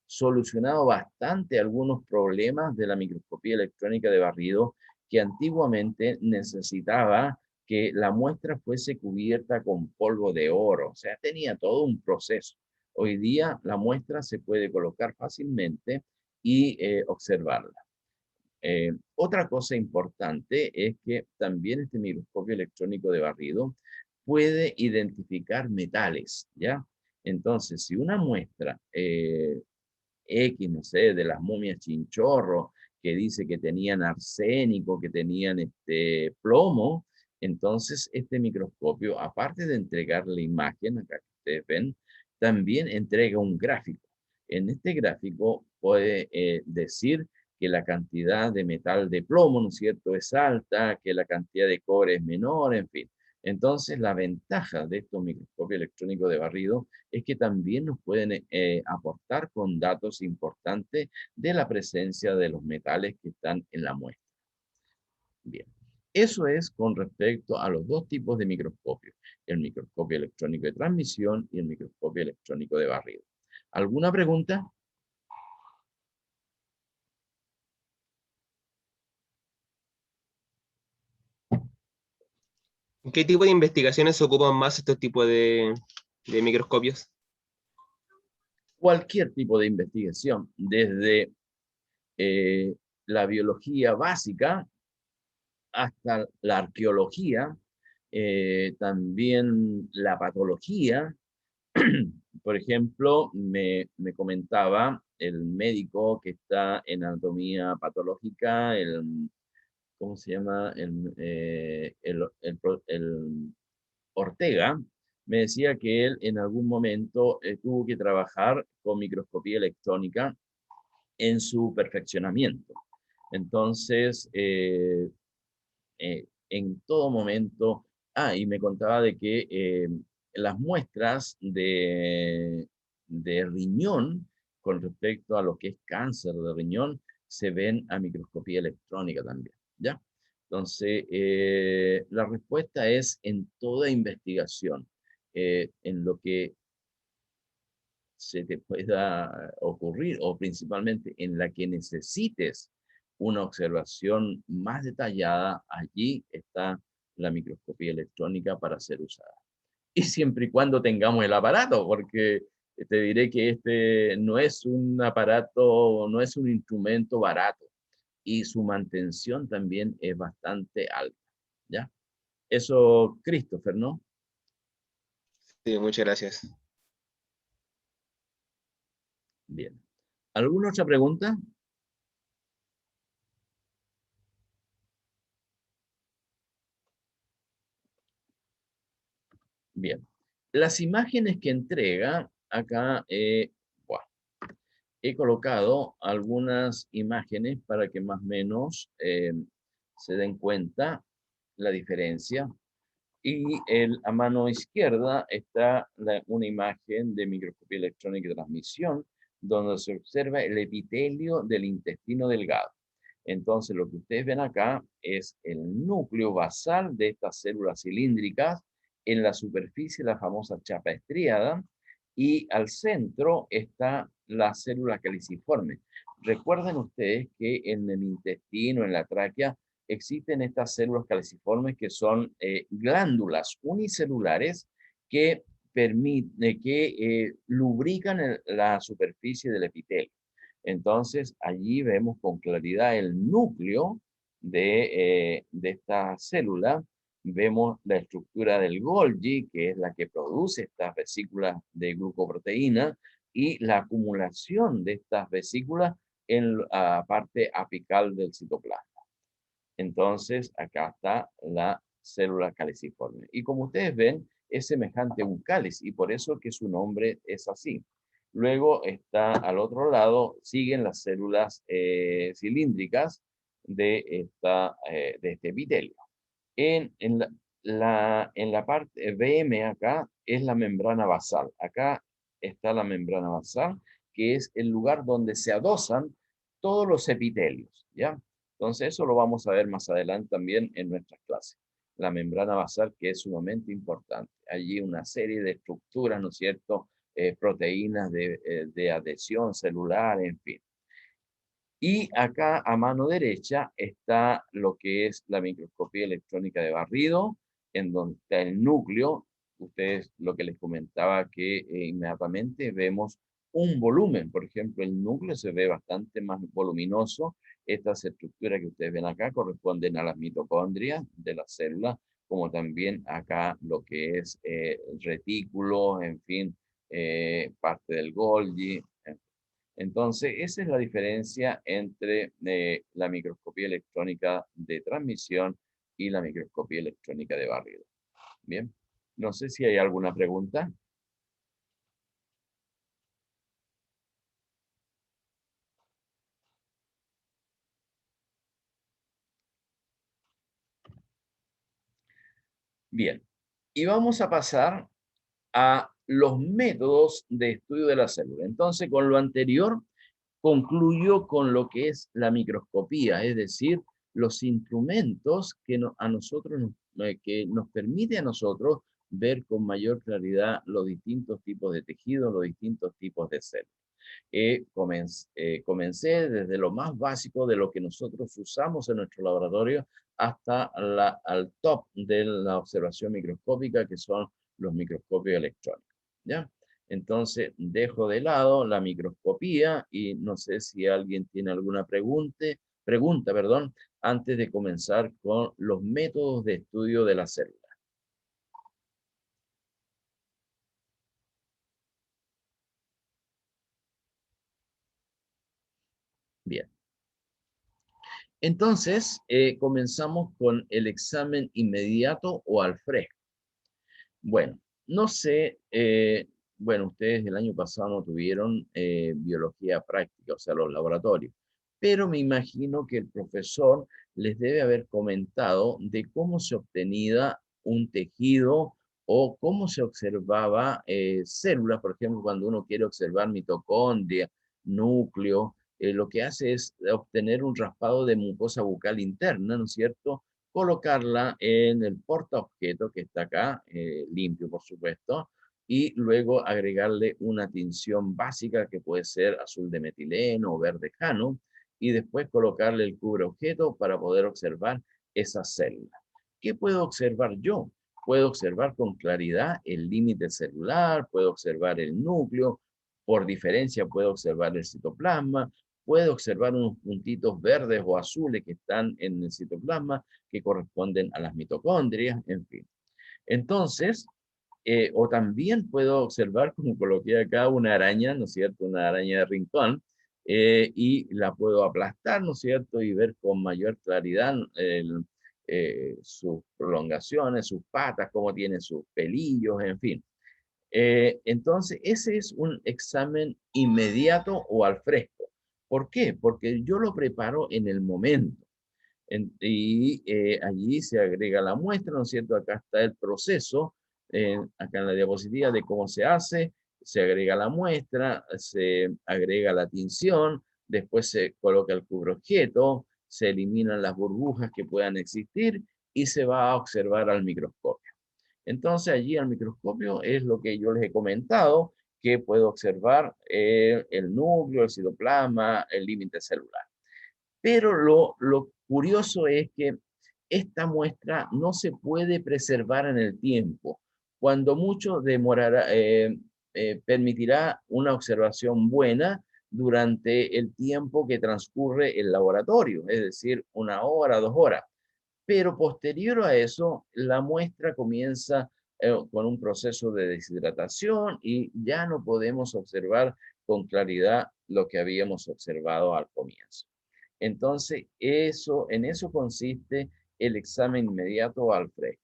solucionado bastante algunos problemas de la microscopía electrónica de barrido que antiguamente necesitaba que la muestra fuese cubierta con polvo de oro, o sea, tenía todo un proceso. Hoy día la muestra se puede colocar fácilmente y observarla. Otra cosa importante es que también este microscopio electrónico de barrido puede identificar metales, ¿ya? Entonces, si una muestra X, no sé, de las momias Chinchorro, que dice que tenían arsénico, que tenían plomo, entonces este microscopio, aparte de entregar la imagen, acá que ustedes ven, también entrega un gráfico. En este gráfico puede decir que la cantidad de metal de plomo, ¿no es cierto?, es alta, que la cantidad de cobre es menor, en fin. Entonces, la ventaja de estos microscopios electrónicos de barrido es que también nos pueden aportar con datos importantes de la presencia de los metales que están en la muestra. Bien, eso es con respecto a los dos tipos de microscopios, el microscopio electrónico de transmisión y el microscopio electrónico de barrido. ¿Alguna pregunta? ¿En qué tipo de investigaciones se ocupan más estos tipos de microscopios? Cualquier tipo de investigación, desde la biología básica hasta la arqueología, también la patología. Por ejemplo, me comentaba el médico que está en anatomía patológica, ¿cómo se llama? El Ortega, me decía que él en algún momento tuvo que trabajar con microscopía electrónica en su perfeccionamiento. Entonces, en todo momento, y me contaba de que las muestras de riñón con respecto a lo que es cáncer de riñón se ven a microscopía electrónica también, ¿ya? Entonces, la respuesta es en toda investigación, en lo que se te pueda ocurrir o principalmente en la que necesites una observación más detallada, allí está la microscopía electrónica para ser usada. Y siempre y cuando tengamos el aparato, porque te diré que este no es un aparato, no es un instrumento barato y su mantención también es bastante alta, ¿ya? Eso, Christopher, ¿no? Sí, muchas gracias. Bien. ¿Alguna otra pregunta? Bien. Las imágenes que entrega, acá he colocado algunas imágenes para que más o menos se den cuenta la diferencia. Y a mano izquierda está una imagen de microscopía electrónica de transmisión, donde se observa el epitelio del intestino delgado. Entonces, lo que ustedes ven acá es el núcleo basal de estas células cilíndricas en la superficie, la famosa chapa estriada, y al centro está la célula caliciforme. Recuerden ustedes que en el intestino, en la tráquea, existen estas células caliciformes que son glándulas unicelulares que lubrican la superficie del epitelio. Entonces, allí vemos con claridad el núcleo de esta célula. Vemos la estructura del Golgi, que es la que produce estas vesículas de glucoproteína, y la acumulación de estas vesículas en la parte apical del citoplasma. Entonces, acá está la célula caliciforme. Y como ustedes ven, es semejante a un cáliz, y por eso que su nombre es así. Luego está al otro lado, siguen las células cilíndricas de este epitelio. En la parte BM acá es la membrana basal. Acá está la membrana basal, que es el lugar donde se adosan todos los epitelios, ¿ya? Entonces eso lo vamos a ver más adelante también en nuestras clases. La membrana basal, que es sumamente importante. Allí una serie de estructuras, ¿no es cierto? Proteínas de adhesión celular, en fin. Y acá a mano derecha está lo que es la microscopía electrónica de barrido, en donde está el núcleo. Ustedes lo que les comentaba que inmediatamente vemos un volumen. Por ejemplo, el núcleo se ve bastante más voluminoso. Estas estructuras que ustedes ven acá corresponden a las mitocondrias de la célula, como también acá lo que es retículo, en fin, parte del Golgi. Entonces, esa es la diferencia entre la microscopía electrónica de transmisión y la microscopía electrónica de barrido. Bien, no sé si hay alguna pregunta. Bien, y vamos a pasar a los métodos de estudio de la célula. Entonces, con lo anterior, concluyo con lo que es la microscopía, es decir, los instrumentos que a nosotros que nos permite a nosotros ver con mayor claridad los distintos tipos de tejidos, los distintos tipos de células. Comencé desde lo más básico de lo que nosotros usamos en nuestro laboratorio hasta al top de la observación microscópica, que son los microscopios electrónicos, ¿ya? Entonces, dejo de lado la microscopía y no sé si alguien tiene alguna pregunta, perdón, antes de comenzar con los métodos de estudio de la célula. Bien. Entonces, comenzamos con el examen inmediato o al fresco. Bueno, no sé, bueno, ustedes el año pasado no tuvieron biología práctica, o sea, los laboratorios, pero me imagino que el profesor les debe haber comentado de cómo se obtenía un tejido o cómo se observaba células, por ejemplo, cuando uno quiere observar mitocondria, núcleo, lo que hace es obtener un raspado de mucosa bucal interna, ¿no es cierto? Colocarla en el portaobjeto que está acá, limpio por supuesto, y luego agregarle una tinción básica que puede ser azul de metileno o verde jano, y después colocarle el cubreobjeto para poder observar esa célula. ¿Qué puedo observar yo? Puedo observar con claridad el límite celular, puedo observar el núcleo, por diferencia puedo observar el citoplasma, puedo observar unos puntitos verdes o azules que están en el citoplasma, que corresponden a las mitocondrias, en fin. Entonces, o también puedo observar, como coloqué acá, una araña, ¿no es cierto? Una araña de rincón, y la puedo aplastar, ¿no es cierto? Y ver con mayor claridad sus prolongaciones, sus patas, cómo tiene sus pelillos, en fin. Entonces, ese es un examen inmediato o al fresco. ¿Por qué? Porque yo lo preparo en el momento. Allí se agrega la muestra, ¿no es cierto? Acá está el proceso, acá en la diapositiva de cómo se hace, se agrega la muestra, se agrega la tinción, después se coloca el cubreobjeto, se eliminan las burbujas que puedan existir y se va a observar al microscopio. Entonces allí al microscopio es lo que yo les he comentado, que puedo observar el núcleo, el citoplasma, el límite celular. Pero lo curioso es que esta muestra no se puede preservar en el tiempo. Cuando mucho demorará, permitirá una observación buena durante el tiempo que transcurre el laboratorio, es decir, 1 hora, 2 horas. Pero posterior a eso, la muestra comienza con un proceso de deshidratación y ya no podemos observar con claridad lo que habíamos observado al comienzo. Entonces, en eso consiste el examen inmediato al fresco.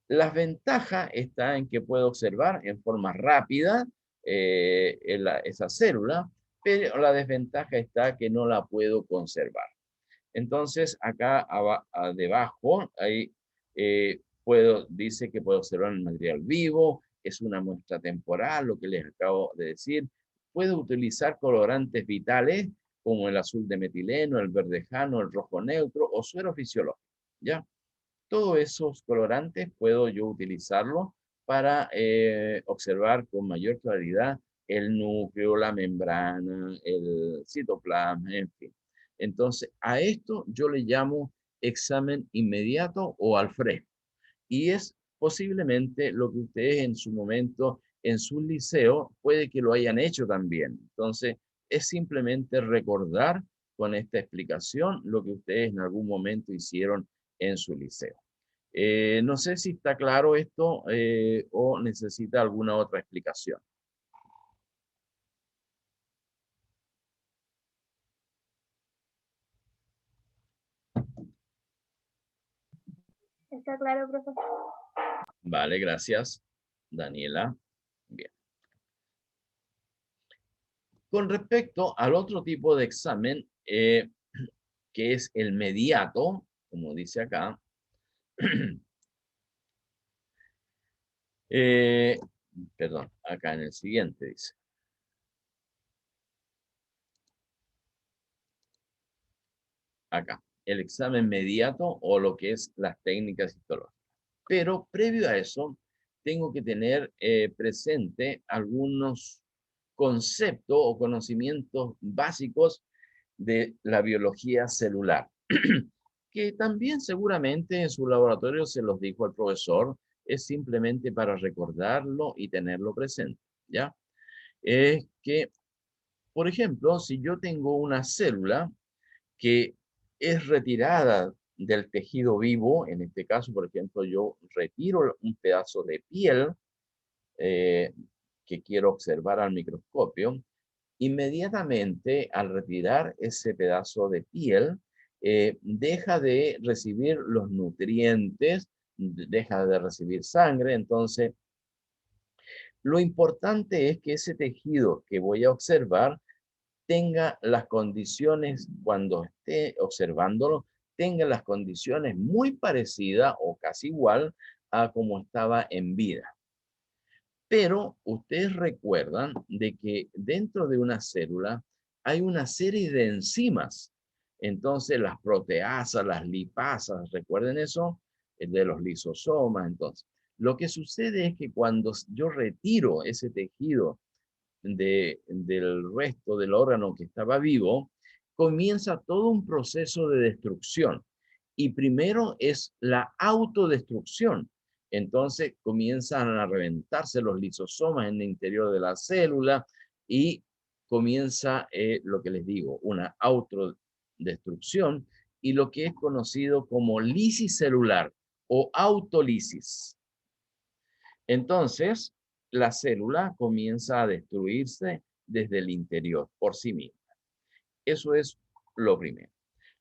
La ventaja está en que puedo observar en forma rápida esa célula, pero la desventaja está que no la puedo conservar. Entonces, acá debajo, ahí dice que puedo observar el material vivo, es una muestra temporal, lo que les acabo de decir. Puedo utilizar colorantes vitales como el azul de metileno, el verdejano, el rojo neutro o suero fisiológico, ¿ya? Todos esos colorantes puedo yo utilizarlos para observar con mayor claridad el núcleo, la membrana, el citoplasma, en fin. Entonces, a esto yo le llamo examen inmediato o al fresco. Y es posiblemente lo que ustedes en su momento, en su liceo, puede que lo hayan hecho también. Entonces, es simplemente recordar con esta explicación lo que ustedes en algún momento hicieron en su liceo. No sé si está claro esto o necesita alguna otra explicación. Está claro, profesor. Vale, gracias, Daniela. Bien. Con respecto al otro tipo de examen, que es el mediato, como dice acá, Eh, Perdón, acá en el siguiente dice. Acá, el examen mediato o lo que es las técnicas histológicas. Pero previo a eso, tengo que tener presente algunos conceptos o conocimientos básicos de la biología celular, que también seguramente en su laboratorio se los dijo el profesor, es simplemente para recordarlo y tenerlo presente, ¿ya? Es que, por ejemplo, si yo tengo una célula que es retirada del tejido vivo, en este caso, por ejemplo, yo retiro un pedazo de piel eh, que quiero observar al microscopio, inmediatamente al retirar ese pedazo de piel, deja de recibir los nutrientes, deja de recibir sangre, entonces lo importante es que ese tejido que voy a observar tenga las condiciones, cuando esté observándolo, tenga las condiciones muy parecidas o casi igual a como estaba en vida. Pero ustedes recuerdan de que dentro de una célula hay una serie de enzimas. Entonces las proteasas, las lipasas, recuerden eso, de los lisosomas. Entonces, lo que sucede es que cuando yo retiro ese tejido del resto del órgano que estaba vivo, comienza todo un proceso de destrucción. Y primero es la autodestrucción. Entonces comienzan a reventarse los lisosomas en el interior de la célula y comienza lo que les digo, una autodestrucción y lo que es conocido como lisis celular o autolisis. Entonces, la célula comienza a destruirse desde el interior por sí misma. Eso es lo primero.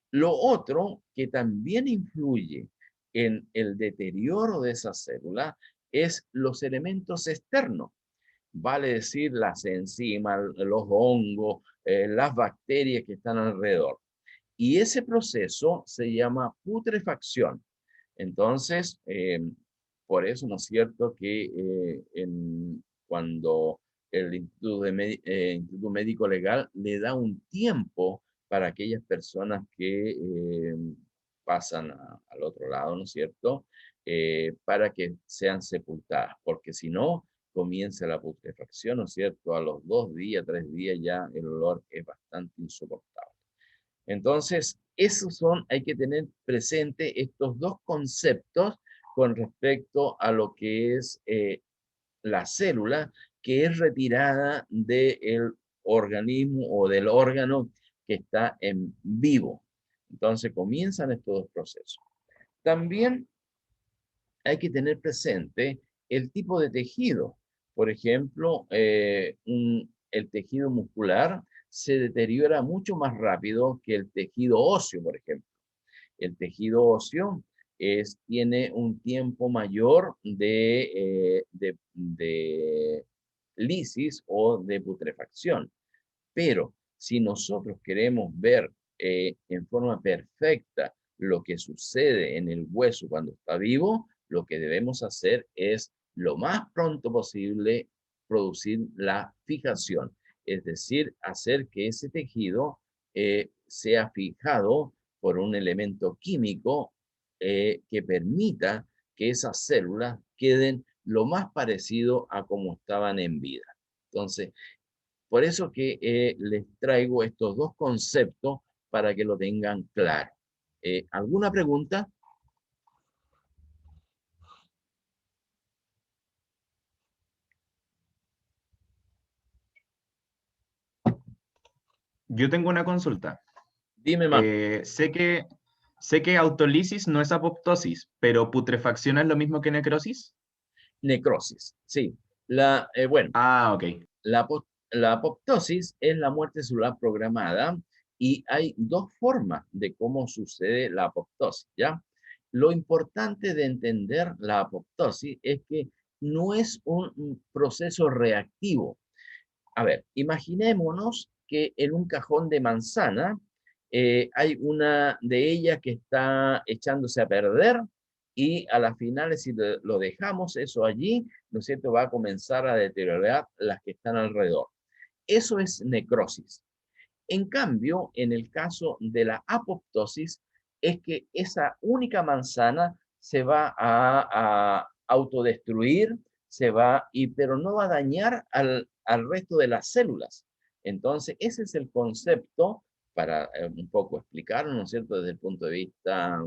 Lo otro que también influye en el deterioro de esa célula es los elementos externos, vale decir las enzimas, los hongos, las bacterias que están alrededor. Y ese proceso se llama putrefacción. Entonces, por eso, ¿no es cierto?, que cuando el Instituto Médico Legal le da un tiempo para aquellas personas que pasan al otro lado, ¿no es cierto?, para que sean sepultadas, porque si no, comienza la putrefacción, ¿no es cierto?, a los 2 días, 3 días ya el olor es bastante insoportable. Entonces, hay que tener presente estos dos conceptos con respecto a lo que es la célula que es retirada del organismo o del órgano que está en vivo. Entonces comienzan estos dos procesos. También hay que tener presente el tipo de tejido. Por ejemplo, el tejido muscular se deteriora mucho más rápido que el tejido óseo, por ejemplo. El tejido óseo tiene un tiempo mayor de lisis o de putrefacción. Pero si nosotros queremos ver en forma perfecta lo que sucede en el hueso cuando está vivo, lo que debemos hacer es lo más pronto posible producir la fijación, es decir, hacer que ese tejido sea fijado por un elemento químico que permita que esas células queden lo más parecido a como estaban en vida. Entonces, por eso que les traigo estos dos conceptos para que lo tengan claro. ¿Alguna pregunta? Yo tengo una consulta. Dime más. Sé que autolisis no es apoptosis, pero putrefacción es lo mismo que necrosis. Necrosis, sí. Bueno, Ah, ok. la apoptosis es la muerte celular programada y hay dos formas de cómo sucede la apoptosis, ¿ya? Lo importante de entender la apoptosis es que no es un proceso reactivo. A ver, imaginémonos que en un cajón de manzana hay una de ellas que está echándose a perder y a las finales, si lo dejamos eso allí, ¿no es cierto?, va a comenzar a deteriorar las que están alrededor. Eso es necrosis. En cambio, en el caso de la apoptosis, es que esa única manzana se va a autodestruir, pero no va a dañar al resto de las células. Entonces, ese es el concepto, para un poco explicarlo, ¿no es cierto?, desde el punto de vista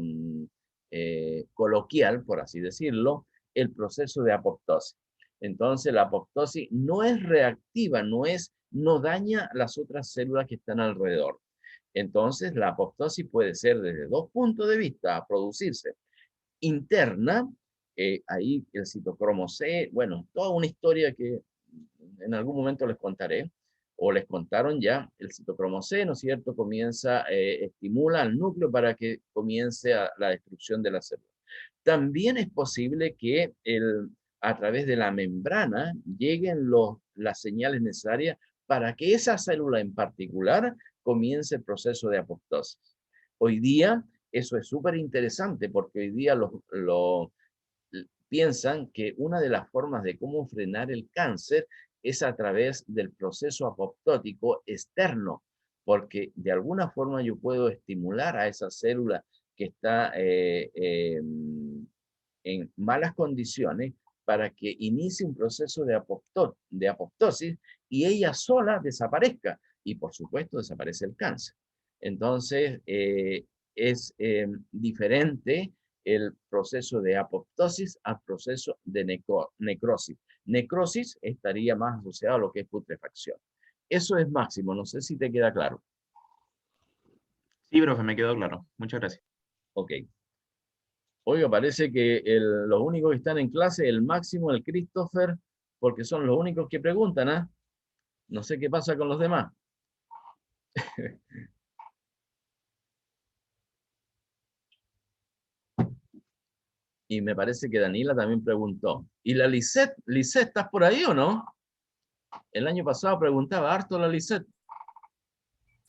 coloquial, por así decirlo, el proceso de apoptosis. Entonces, la apoptosis no es reactiva, no daña las otras células que están alrededor. Entonces, la apoptosis puede ser desde dos puntos de vista, a producirse interna, ahí el citocromo C, bueno, toda una historia que en algún momento les contaré, o les contaron ya, el citocromo C, ¿no es cierto?, estimula al núcleo para que comience la destrucción de la célula. También es posible que a través de la membrana lleguen las señales necesarias para que esa célula en particular comience el proceso de apoptosis. Hoy día eso es súper interesante porque hoy día piensan que una de las formas de cómo frenar el cáncer es a través del proceso apoptótico externo, porque de alguna forma yo puedo estimular a esa célula que está en malas condiciones para que inicie un proceso de apoptosis y ella sola desaparezca. Y por supuesto desaparece el cáncer. Entonces, es diferente el proceso de apoptosis al proceso de necrosis. Necrosis estaría más asociado a lo que es putrefacción. Eso es Máximo, no sé si te queda claro. Sí, profe, me quedó claro. Muchas gracias. Ok. Oiga, parece que los únicos que están en clase, el Máximo, el Christopher, porque son los únicos que preguntan, ¿ah? No sé qué pasa con los demás. Y me parece que Daniela también preguntó. ¿Y la Lisette? ¿Lisette, estás por ahí o no? El año pasado preguntaba harto la Lisette.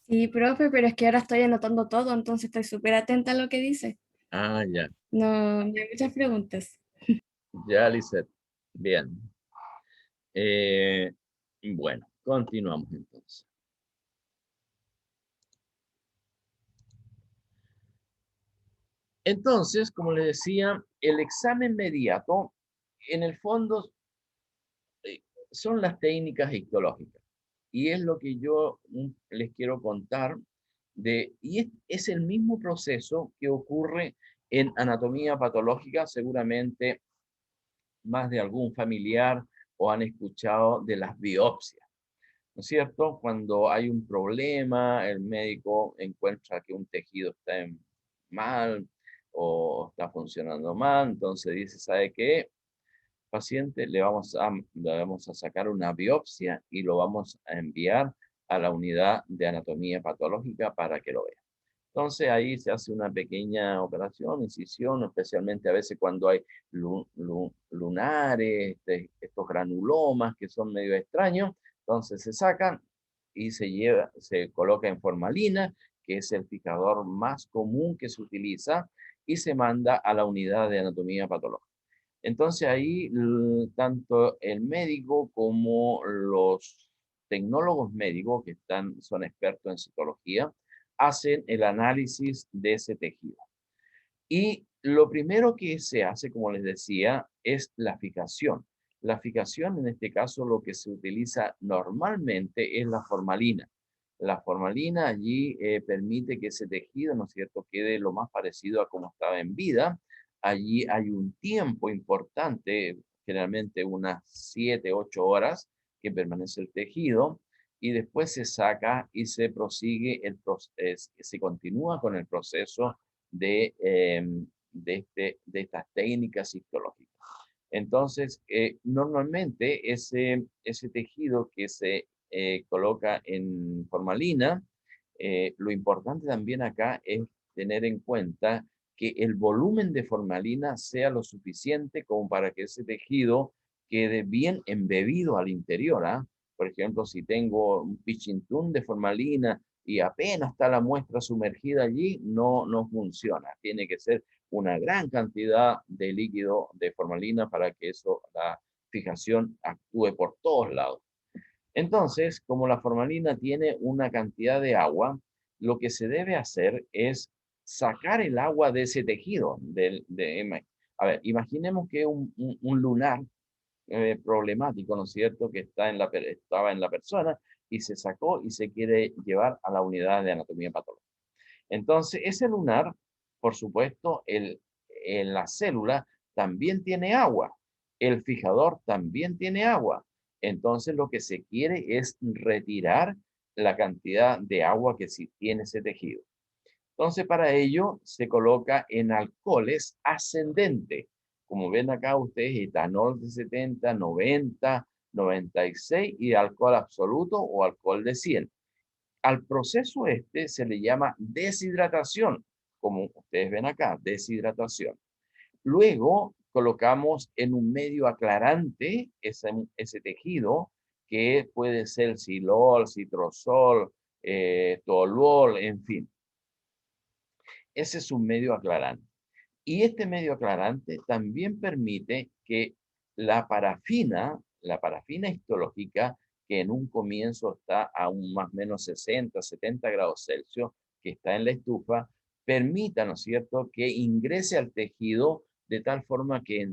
Sí, profe, pero es que ahora estoy anotando todo, entonces estoy súper atenta a lo que dice. Ah, ya. No, no hay muchas preguntas. Ya, Lisette. Bien. Bueno, continuamos entonces. Entonces, como les decía, el examen inmediato, en el fondo, son las técnicas histológicas. Y es lo que yo les quiero contar y es el mismo proceso que ocurre en anatomía patológica, seguramente más de algún familiar o han escuchado de las biopsias, ¿no es cierto? Cuando hay un problema, el médico encuentra que un tejido está mal o está funcionando mal, entonces dice, ¿sabe qué? Paciente, le vamos a sacar una biopsia y lo vamos a enviar a la unidad de anatomía patológica para que lo vea. Entonces ahí se hace una pequeña operación, incisión, especialmente a veces cuando hay lunares, estos granulomas que son medio extraños, entonces se sacan y se coloca en formalina, que es el fijador más común que se utiliza, y se manda a la unidad de anatomía patológica. Entonces ahí tanto el médico como los tecnólogos médicos que son expertos en citología hacen el análisis de ese tejido. Y lo primero que se hace, como les decía, es la fijación. La fijación, en este caso, lo que se utiliza normalmente es la formalina. La formalina allí permite que ese tejido, ¿no es cierto?, quede lo más parecido a como estaba en vida. Allí hay un tiempo importante, generalmente unas 7, 8 horas, que permanece el tejido, y después se saca y se prosigue, se continúa con el proceso de estas técnicas histológicas. Entonces, normalmente ese tejido que se coloca en formalina, lo importante también acá es tener en cuenta que el volumen de formalina sea lo suficiente como para que ese tejido quede bien embebido al interior. ¿Ah? Por ejemplo, si tengo un pichintún de formalina y apenas está la muestra sumergida allí, no funciona. Tiene que ser una gran cantidad de líquido de formalina para que eso, la fijación actúe por todos lados. Entonces, como la formalina tiene una cantidad de agua, lo que se debe hacer es sacar el agua de ese tejido. A ver, imaginemos que un lunar problemático, ¿no es cierto?, que estaba en la persona y se sacó y se quiere llevar a la unidad de anatomía patológica. Entonces, ese lunar, por supuesto, en la célula también tiene agua. El fijador también tiene agua. Entonces, lo que se quiere es retirar la cantidad de agua que sí tiene ese tejido. Entonces, para ello, se coloca en alcoholes ascendentes. Como ven acá ustedes, etanol de 70, 90, 96 y alcohol absoluto o alcohol de 100. Al proceso este se le llama deshidratación, como ustedes ven acá, deshidratación. Luego colocamos en un medio aclarante ese tejido, que puede ser silol, citrosol, toluol, en fin. Ese es un medio aclarante. Y este medio aclarante también permite que la parafina histológica, que en un comienzo está a un más o menos 60, 70 grados Celsius, que está en la estufa, permita, ¿no es cierto?, que ingrese al tejido de tal forma que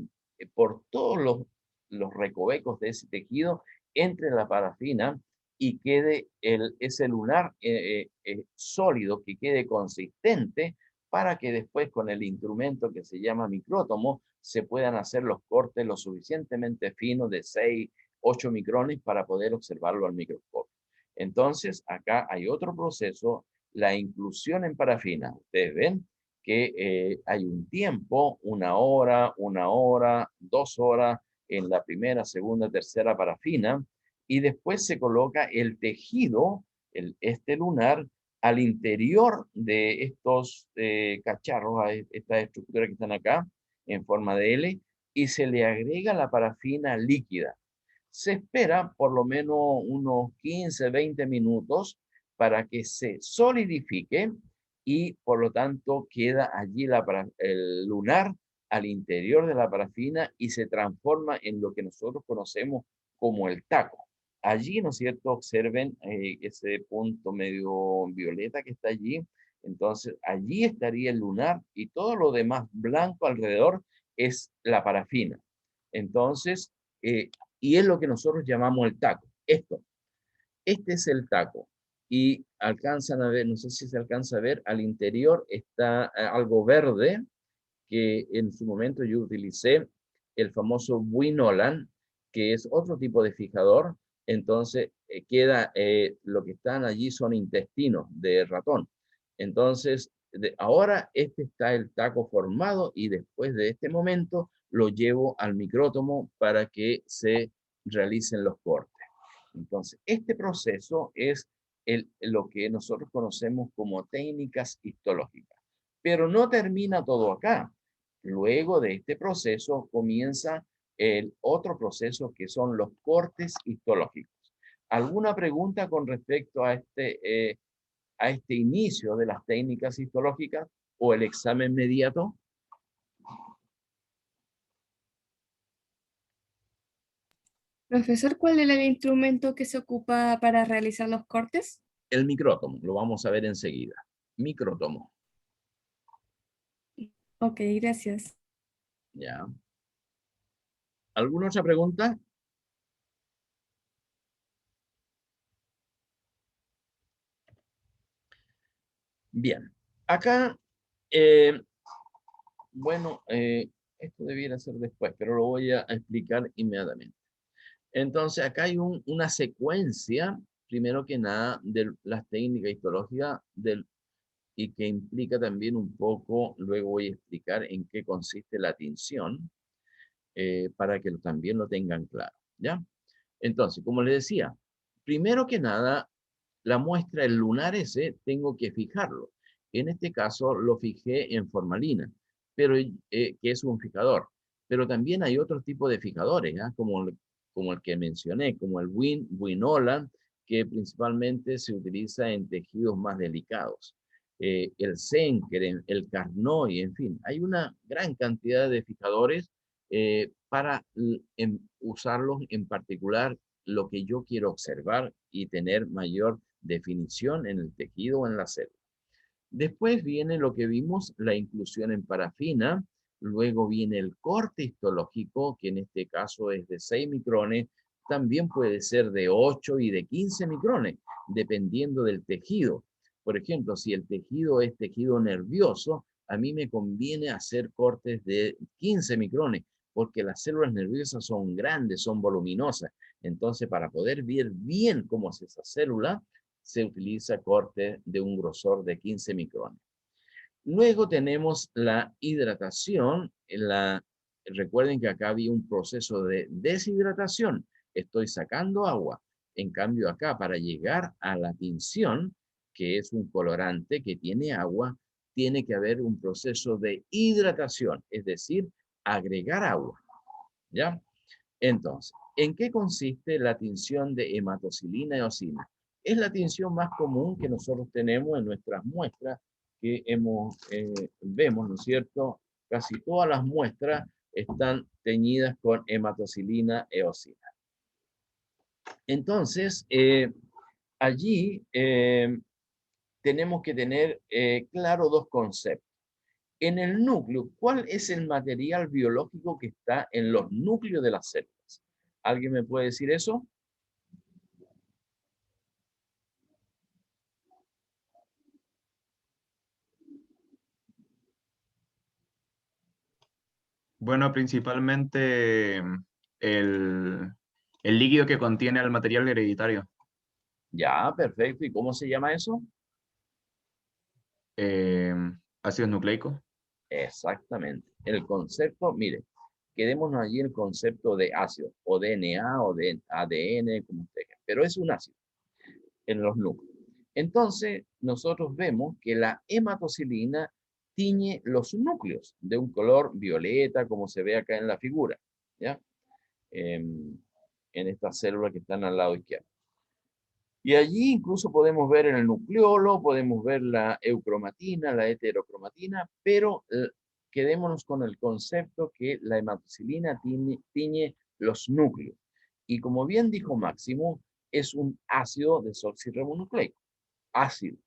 por todos los recovecos de ese tejido entre la parafina y quede ese lunar sólido, que quede consistente, para que después con el instrumento que se llama micrótomo se puedan hacer los cortes lo suficientemente finos de 6, 8 micrones para poder observarlo al microscopio. Entonces, acá hay otro proceso, la inclusión en parafina. Ustedes ven que hay un tiempo, 1 hora, 2 horas en la primera, segunda, tercera parafina, y después se coloca el tejido, este lunar, al interior de estos cacharros, a estas estructuras que están acá, en forma de L, y se le agrega la parafina líquida. Se espera por lo menos unos 15, 20 minutos para que se solidifique y por lo tanto queda allí el lunar al interior de la parafina y se transforma en lo que nosotros conocemos como el taco. Allí, ¿no es cierto?, observen ese punto medio violeta que está allí. Entonces, allí estaría el lunar y todo lo demás blanco alrededor es la parafina. Entonces, y es lo que nosotros llamamos el taco. Este es el taco. Y alcanzan a ver, no sé si se alcanza a ver, al interior está algo verde, que en su momento yo utilicé el famoso Winolan, que es otro tipo de fijador. Entonces lo que están allí son intestinos de ratón. Entonces, ahora está el taco formado y después de este momento lo llevo al micrótomo para que se realicen los cortes. Entonces, este proceso es lo que nosotros conocemos como técnicas histológicas. Pero no termina todo acá. Luego de este proceso comienza el otro proceso, que son los cortes histológicos. ¿Alguna pregunta con respecto a este inicio de las técnicas histológicas o el examen mediato? Profesor, ¿cuál es el instrumento que se ocupa para realizar los cortes? El micrótomo, lo vamos a ver enseguida. Micrótomo. Ok, gracias. Ya. ¿Alguna otra pregunta? Bien. Acá, bueno, esto debiera ser después, pero lo voy a explicar inmediatamente. Entonces, acá hay una secuencia, primero que nada, de las técnicas histológicas y que implica también un poco, luego voy a explicar en qué consiste la tinción, para que también lo tengan claro, ¿ya? Entonces, como les decía, primero que nada, la muestra, el lunar ese, tengo que fijarlo. En este caso lo fijé en formalina, pero, que es un fijador. Pero también hay otro tipo de fijadores, ¿eh? Como el que mencioné, como el Winolan, que principalmente se utiliza en tejidos más delicados. el Senker, el Carnoy, en fin, hay una gran cantidad de fijadores para usarlos en particular lo que yo quiero observar y tener mayor definición en el tejido o en la célula. Después viene lo que vimos, la inclusión en parafina, luego viene el corte histológico, que en este caso es de 6 micrones, también puede ser de 8 y de 15 micrones, dependiendo del tejido. Por ejemplo, si el tejido es tejido nervioso, a mí me conviene hacer cortes de 15 micrones, porque las células nerviosas son grandes, son voluminosas. Entonces, para poder ver bien cómo es esa célula, se utiliza corte de un grosor de 15 micrones. Luego tenemos la hidratación. Recuerden que acá había un proceso de deshidratación. Estoy sacando agua. En cambio acá, para llegar a la tinción, que es un colorante que tiene agua, tiene que haber un proceso de hidratación, es decir, agregar agua. ¿Ya? Entonces, ¿en qué consiste la tinción de hematocilina eosina? Es la tinción más común que nosotros tenemos en nuestras muestras que vemos, ¿no es cierto? Casi todas las muestras están teñidas con hematocilina eosina. Entonces, allí tenemos que tener claro dos conceptos. En el núcleo, ¿cuál es el material biológico que está en los núcleos de las células? ¿Alguien me puede decir eso? Bueno, principalmente el, el líquido que contiene el material hereditario. Ya, perfecto. ¿Y cómo se llama eso? eh, Ácidos nucleicos. Exactamente. El concepto, mire, quedémonos allí el concepto de ácido, o DNA, o de ADN, como usted quiera, pero es un ácido en los núcleos. Entonces, nosotros vemos que la hematocilina tiñe los núcleos de un color violeta, como se ve acá en la figura, ¿ya? En estas células que están al lado izquierdo. Y allí incluso podemos ver en el nucleolo, podemos ver la eucromatina, la heterocromatina, pero quedémonos con el concepto que la hematocilina tiñe los núcleos. Y como bien dijo Máximo, es un ácido desoxirribonucleico, ácido.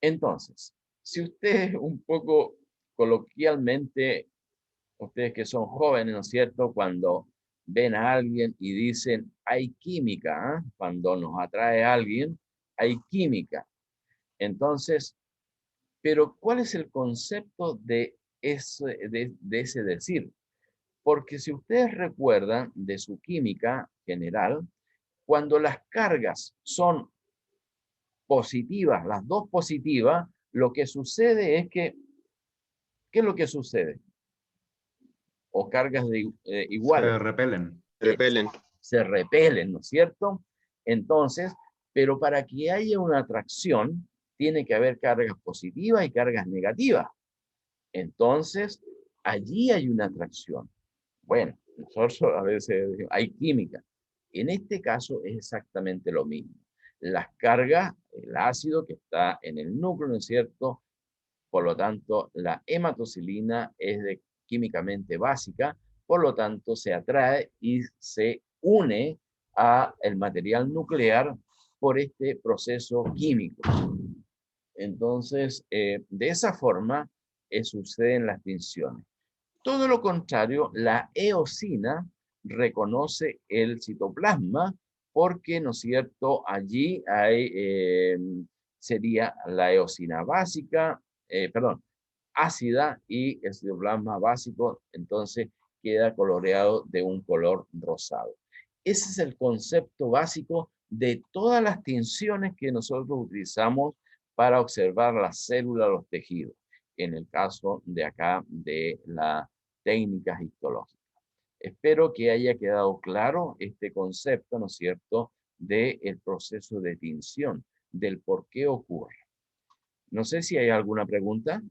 Entonces, si ustedes un poco coloquialmente, ustedes que son jóvenes, ¿no es cierto?, cuando ven a alguien y dicen, hay química, ¿eh? Cuando nos atrae a alguien, hay química. Entonces, pero ¿cuál es el concepto de ese decir? Porque si ustedes recuerdan de su química general, cuando las cargas son positivas, las dos positivas, lo que sucede es que, ¿qué es lo que sucede? O cargas iguales. Se repelen. Repelen. Se repelen, ¿no es cierto? Entonces, pero para que haya una atracción, tiene que haber cargas positivas y cargas negativas. Entonces, allí hay una atracción. Bueno, nosotros a veces decimos, hay química. En este caso es exactamente lo mismo. Las cargas, el ácido que está en el núcleo, ¿no es cierto? Por lo tanto, la hematocilina es químicamente básica, por lo tanto, se atrae y se une a el material nuclear por este proceso químico. Entonces, de esa forma suceden las tinciones. Todo lo contrario, la eosina reconoce el citoplasma porque, ¿no es cierto?, allí hay, sería la eosina básica, perdón, ácida y el citoplasma básico, entonces queda coloreado de un color rosado. Ese es el concepto básico de todas las tinciones que nosotros utilizamos para observar las células, los tejidos, en el caso de acá de la técnicas histológicas. Espero que haya quedado claro este concepto, ¿no es cierto?, del proceso de tinción, del por qué ocurre. No sé si hay alguna pregunta.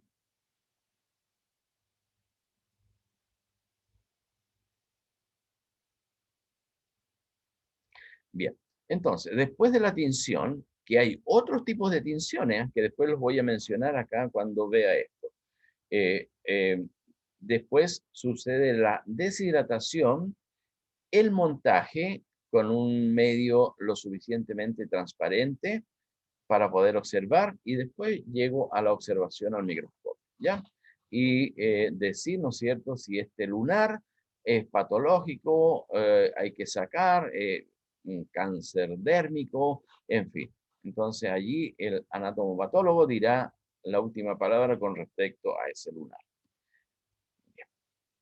Bien, entonces, después de la tinción, que hay otros tipos de tinciones que después los voy a mencionar acá cuando vea esto. Después sucede la deshidratación, el montaje con un medio lo suficientemente transparente para poder observar, y después llego a la observación al microscopio, ¿ya? Y decir, ¿no es cierto?, si este lunar es patológico, hay que sacar un cáncer dérmico, en fin. Entonces allí el anatomopatólogo dirá la última palabra con respecto a ese lunar. Bien.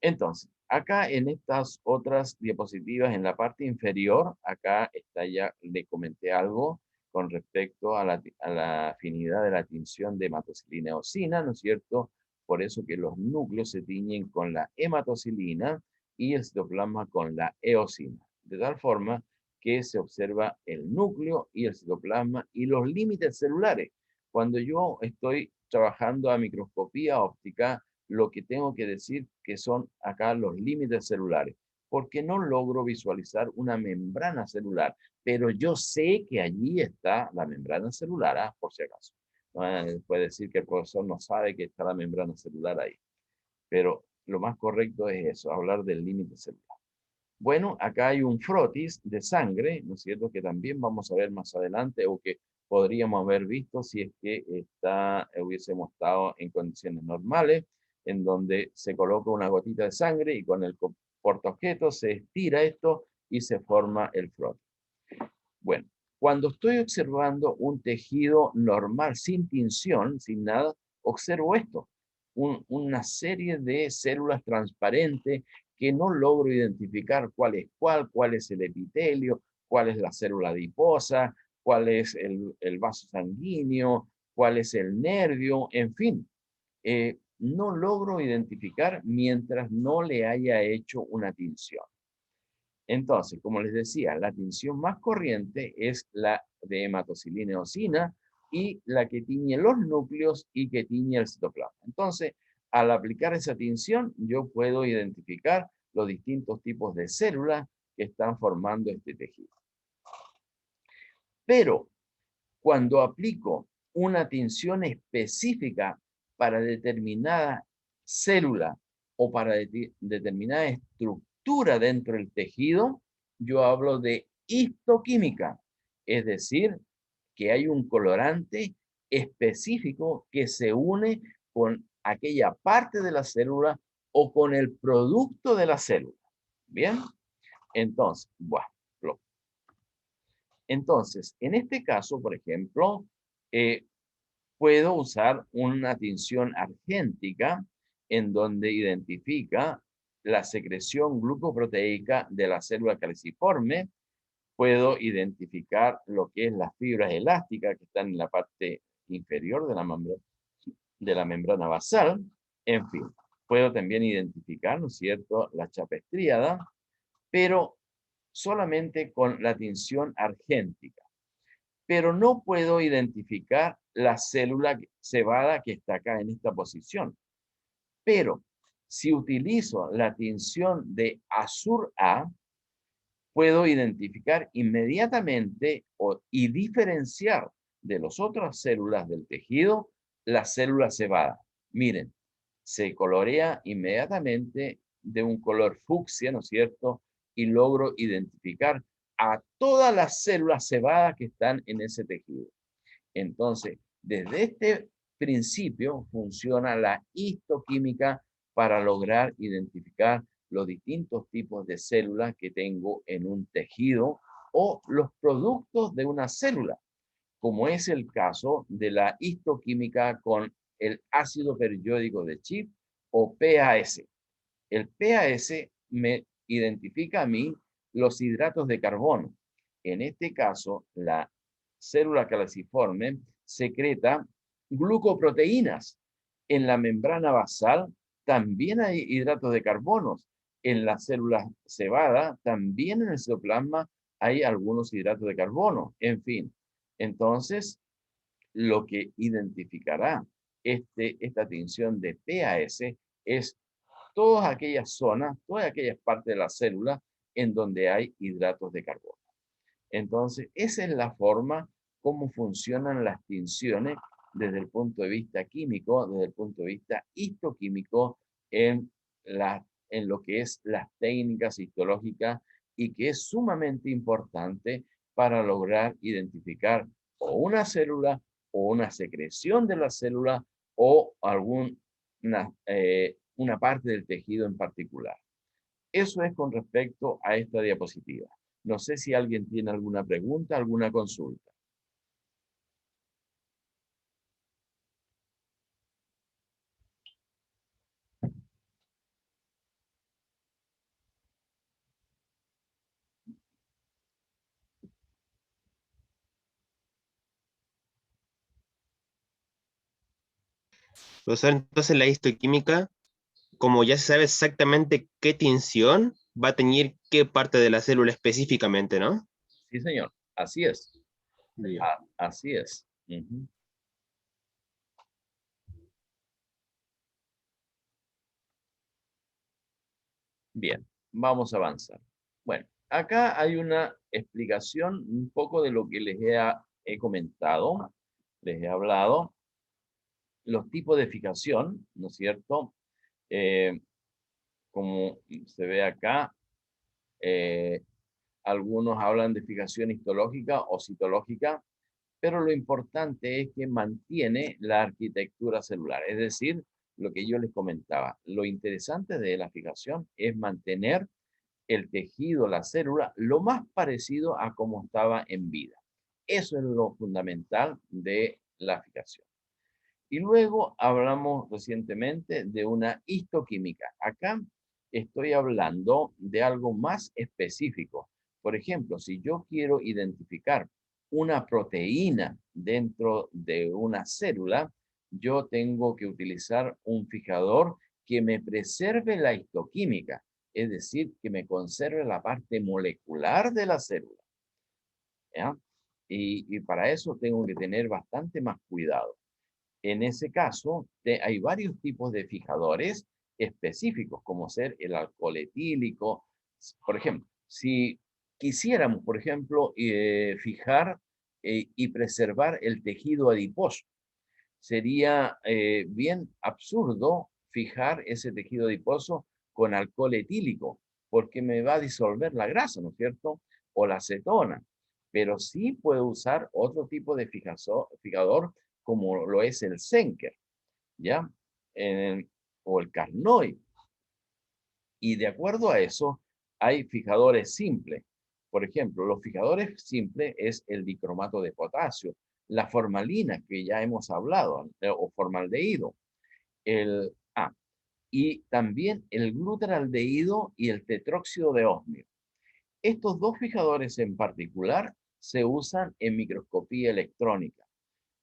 Entonces, acá en estas otras diapositivas, en la parte inferior, acá está ya, le comenté algo con respecto a la afinidad de la tinción de hematocilina eosina, ¿no es cierto? Por eso que los núcleos se tiñen con la hematocilina y el citoplasma con la eosina. De tal forma que se observa el núcleo y el citoplasma y los límites celulares. Cuando yo estoy trabajando a microscopía óptica, lo que tengo que decir que son acá los límites celulares, porque no logro visualizar una membrana celular, pero yo sé que allí está la membrana celular, por si acaso. Puede decir que el profesor no sabe que está la membrana celular ahí, pero lo más correcto es eso, hablar del límite celular. Bueno, acá hay un frotis de sangre, ¿no es cierto?, que también vamos a ver más adelante, o que podríamos haber visto si es que hubiésemos estado en condiciones normales, en donde se coloca una gotita de sangre y con el portaobjeto se estira esto y se forma el frotis. Bueno, cuando estoy observando un tejido normal, sin tinción, sin nada, observo esto, una serie de células transparentes que no logro identificar cuál es el epitelio, cuál es la célula adiposa, cuál es el vaso sanguíneo, cuál es el nervio, en fin. No logro identificar mientras no le haya hecho una tinción. Entonces, como les decía, la tinción más corriente es la de hematocilina eosina y la que tiñe los núcleos y que tiñe el citoplasma. Entonces, al aplicar esa tinción, yo puedo identificar los distintos tipos de células que están formando este tejido. Pero, cuando aplico una tinción específica para determinada célula o para determinada estructura dentro del tejido, yo hablo de histoquímica, es decir, que hay un colorante específico que se une con aquella parte de la célula o con el producto de la célula. ¿Bien? Entonces, bueno, en este caso, por ejemplo, puedo usar una tinción argéntica en donde identifica la secreción glucoproteica de la célula caliciforme. Puedo identificar lo que es las fibras elásticas que están en la parte inferior de la membrana basal. En fin, puedo también identificar, ¿no es cierto?, la chapa estriada, pero solamente con la tinción argéntica. Pero no puedo identificar la célula cebada que está acá en esta posición. Pero si utilizo la tinción de azur A, puedo identificar inmediatamente y diferenciar de las otras células del tejido la célula cebada. Miren, se colorea inmediatamente de un color fucsia, ¿no es cierto? Y logro identificar a todas las células cebadas que están en ese tejido. Entonces, desde este principio funciona la histoquímica para lograr identificar los distintos tipos de células que tengo en un tejido o los productos de una célula, como es el caso de la histoquímica con el ácido periódico de Schiff o PAS. El PAS me identifica a mí los hidratos de carbono. En este caso, la célula caliciforme secreta glucoproteínas. En la membrana basal también hay hidratos de carbono. En las células cebada, también en el citoplasma hay algunos hidratos de carbono. En fin, entonces, lo que identificará esta tinción de PAS es todas aquellas zonas, todas aquellas partes de la célula en donde hay hidratos de carbono. Entonces, esa es la forma cómo funcionan las tinciones desde el punto de vista químico, desde el punto de vista histoquímico, en lo que es las técnicas histológicas, y que es sumamente importante para lograr identificar o una célula o una secreción de la célula o una parte del tejido en particular. Eso es con respecto a esta diapositiva. No sé si alguien tiene alguna pregunta, alguna consulta. Profesor, entonces la histoquímica, como ya se sabe exactamente qué tinción va a teñir qué parte de la célula específicamente, ¿no? Sí, señor. Así es. Ya. Así es. Ujú. Bien, vamos a avanzar. Bueno, acá hay una explicación un poco de lo que he comentado, les he hablado. Los tipos de fijación, ¿no es cierto? Eh, como se ve acá, eh, algunos hablan de fijación histológica o citológica, pero lo importante es que mantiene la arquitectura celular. Es decir, lo que yo les comentaba, lo interesante de la fijación es mantener el tejido, la célula, lo más parecido a como estaba en vida. Eso es lo fundamental de la fijación. Y luego hablamos recientemente de una histoquímica. Acá estoy hablando de algo más específico. Por ejemplo, si yo quiero identificar una proteína dentro de una célula, yo tengo que utilizar un fijador que me preserve la histoquímica, es decir, que me conserve la parte molecular de la célula, ¿ya? Y para eso tengo que tener bastante más cuidado. En ese caso, hay varios tipos de fijadores específicos, como ser el alcohol etílico. Por ejemplo, si quisiéramos, por ejemplo, fijar y preservar el tejido adiposo, sería bien absurdo fijar ese tejido adiposo con alcohol etílico, porque me va a disolver la grasa, ¿no es cierto? O la acetona. Pero sí puedo usar otro tipo de fijador, como lo es el Senker, ¿ya? O el Carnoy. Y de acuerdo a eso, hay fijadores simples. Por ejemplo, los fijadores simples es el dicromato de potasio, la formalina, que ya hemos hablado, o formaldehído, y también el glutaraldehído y el tetróxido de osmio. Estos dos fijadores en particular se usan en microscopía electrónica.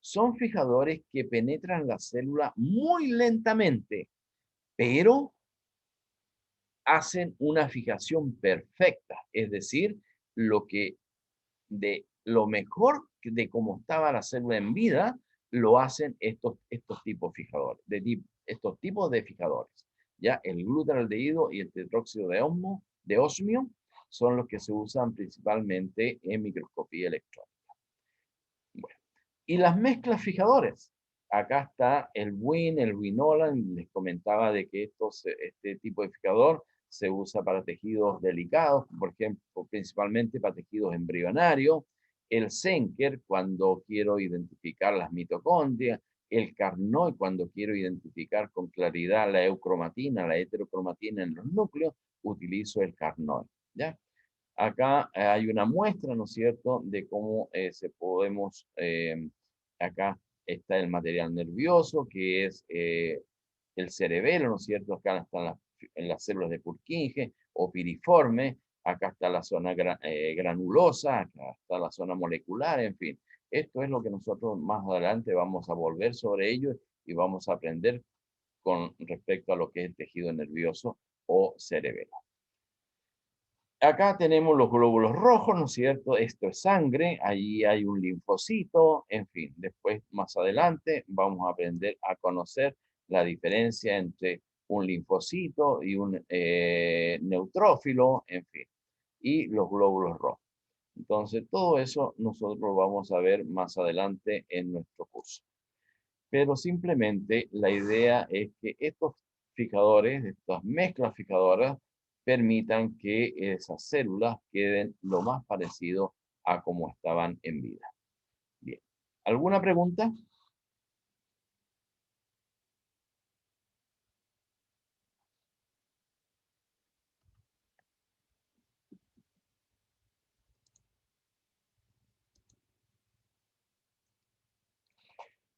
Son fijadores que penetran la célula muy lentamente, pero hacen una fijación perfecta, es decir, lo mejor de cómo estaba la célula en vida, lo hacen estos tipos fijadores, estos tipos de fijadores. Ya el glutaraldehído y el tetróxido de osmio son los que se usan principalmente en microscopía electrónica. Bueno, y las mezclas fijadores. Acá está el WIN, el Winolan. Les comentaba de que este tipo de fijador se usa para tejidos delicados, por ejemplo, principalmente para tejidos embrionarios. El Senker, cuando quiero identificar las mitocondrias. El Carnoy, cuando quiero identificar con claridad la eucromatina, la heterocromatina en los núcleos, utilizo el Carnoy, ¿ya? Acá hay una muestra, ¿no es cierto?, de cómo acá está el material nervioso, que es el cerebelo, ¿no es cierto? Acá están en las células de Purkinje o piriforme, acá está la zona granulosa, acá está la zona molecular, en fin. Esto es lo que nosotros más adelante vamos a volver sobre ello y vamos a aprender con respecto a lo que es el tejido nervioso o cerebelo. Acá tenemos los glóbulos rojos, ¿no es cierto? Esto es sangre, allí hay un linfocito, en fin. Después, más adelante, vamos a aprender a conocer la diferencia entre un linfocito y un neutrófilo, en fin. Y los glóbulos rojos. Entonces, todo eso nosotros lo vamos a ver más adelante en nuestro curso. Pero simplemente la idea es que estos fijadores, estas mezclas fijadoras, permitan que esas células queden lo más parecido a como estaban en vida. Bien. ¿Alguna pregunta?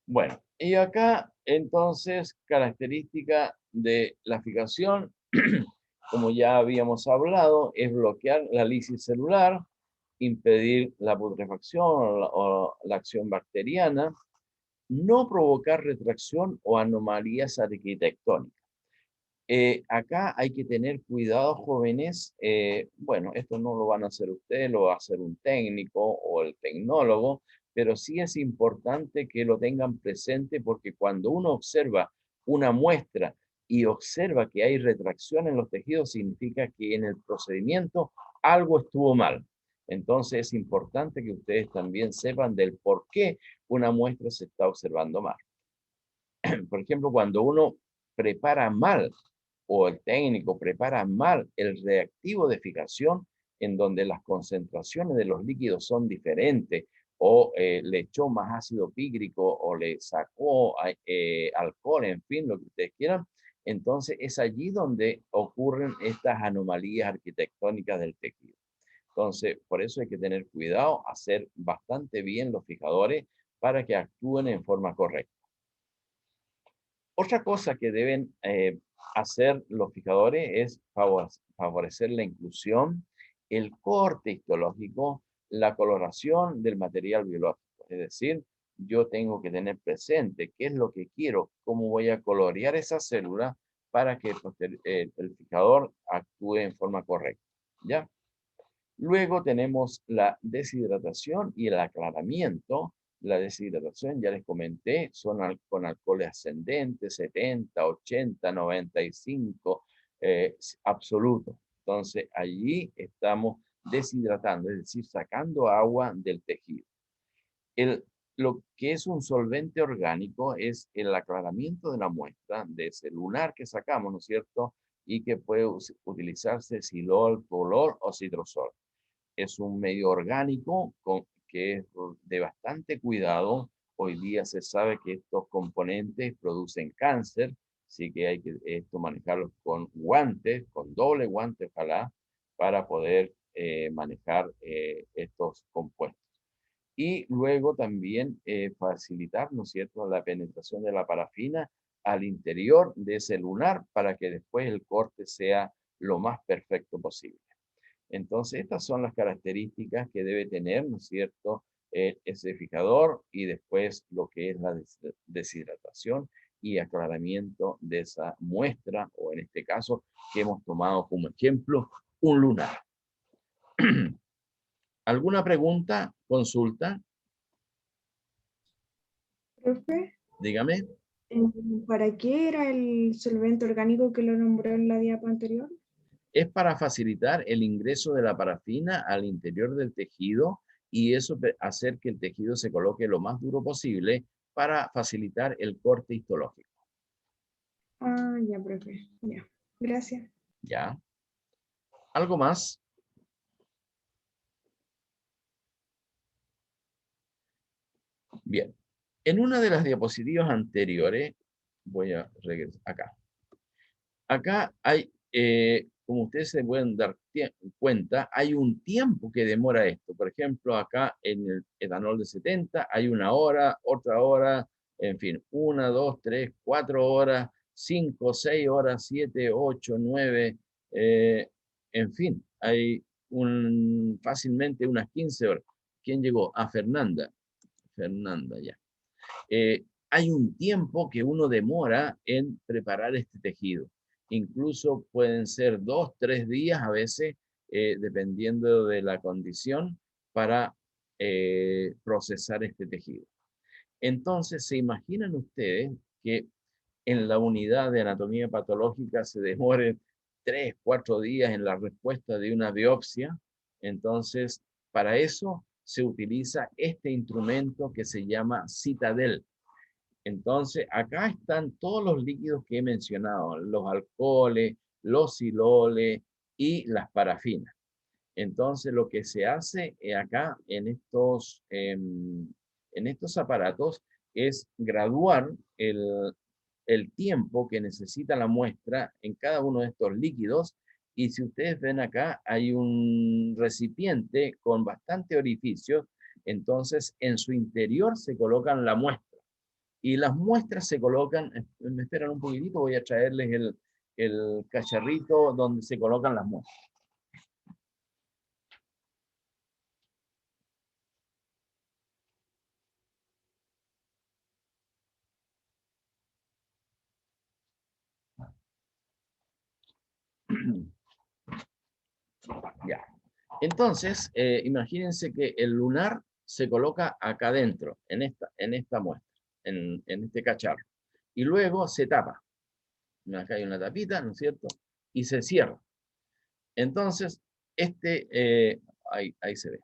Bueno, y acá entonces característica de la fijación, como ya habíamos hablado, es bloquear la lisis celular, impedir la putrefacción o la acción bacteriana, no provocar retracción o anomalías arquitectónicas. Acá hay que tener cuidado, jóvenes. Bueno, esto no lo van a hacer ustedes, lo va a hacer un técnico o el tecnólogo, pero sí es importante que lo tengan presente porque cuando uno observa una muestra y observa que hay retracción en los tejidos, significa que en el procedimiento algo estuvo mal. Entonces es importante que ustedes también sepan del por qué una muestra se está observando mal. Por ejemplo, cuando uno prepara mal o el técnico prepara mal el reactivo de fijación, en donde las concentraciones de los líquidos son diferentes, o le echó más ácido pícrico, o le sacó alcohol, en fin, lo que ustedes quieran, entonces es allí donde ocurren estas anomalías arquitectónicas del tejido. Entonces, por eso hay que tener cuidado, hacer bastante bien los fijadores para que actúen en forma correcta. Otra cosa que deben hacer los fijadores es favorecer la inclusión, el corte histológico, la coloración del material biológico. Es decir, yo tengo que tener presente qué es lo que quiero, cómo voy a colorear esa célula para que el fijador actúe en forma correcta. ¿Ya? Luego tenemos la deshidratación y el aclaramiento. La deshidratación, ya les comenté, son con alcoholes ascendentes, 70, 80, 95, absoluto. Entonces, allí estamos deshidratando, es decir, sacando agua del tejido. Lo que es un solvente orgánico es el aclaramiento de la muestra de ese lunar que sacamos, ¿no es cierto? Y que puede utilizarse silol, colol o citrosol. Es un medio orgánico que es de bastante cuidado. Hoy día se sabe que estos componentes producen cáncer, así que hay que manejarlos con guantes, con doble guante, ojalá, para poder manejar estos compuestos. Y luego también facilitar, ¿no es cierto?, la penetración de la parafina al interior de ese lunar para que después el corte sea lo más perfecto posible. Entonces, estas son las características que debe tener, ¿no es cierto?, ese fijador, y después lo que es la deshidratación y aclaramiento de esa muestra, o en este caso, que hemos tomado como ejemplo, un lunar. ¿Alguna pregunta? ¿Consulta? Profe, Dígame. ¿para qué era el solvente orgánico que lo nombró en la diapo anterior? Es para facilitar el ingreso de la parafina al interior del tejido y eso hacer que el tejido se coloque lo más duro posible para facilitar el corte histológico. Ah, ya, profe. Ya. Gracias. ¿Ya? ¿Algo más? Bien. En una de las diapositivas anteriores, voy a regresar acá. Acá hay, como ustedes se pueden dar cuenta, hay un tiempo que demora esto. Por ejemplo, acá en el etanol de 70 hay 1 hora, otra hora, en fin, 1, 2, 3, 4 horas, 5, 6 horas, 7, 8, 9, en fin, hay fácilmente unas 15 horas. ¿Quién llegó? A Fernanda. Fernanda, ya. Hay un tiempo que uno demora en preparar este tejido. Incluso pueden ser 2, 3 días a veces, dependiendo de la condición, para procesar este tejido. Entonces, ¿se imaginan ustedes que en la unidad de anatomía patológica se demore 3, 4 días en la respuesta de una biopsia? Entonces, Para eso se utiliza este instrumento que se llama Citadel. Entonces, acá están todos los líquidos que he mencionado, los alcoholes, los siloles y las parafinas. Entonces, lo que se hace acá en estos aparatos es graduar el tiempo que necesita la muestra en cada uno de estos líquidos. Y si ustedes ven acá, hay un recipiente con bastante orificios. Entonces, en su interior se colocan la muestra. Y las muestras se colocan, me esperan un poquitito, voy a traerles el cacharrito donde se colocan las muestras. Ya. Entonces, imagínense que el lunar se coloca acá adentro, en esta muestra, en este cacharro. Y luego se tapa. Acá hay una tapita, ¿no es cierto? Y se cierra. Entonces, ahí se ve.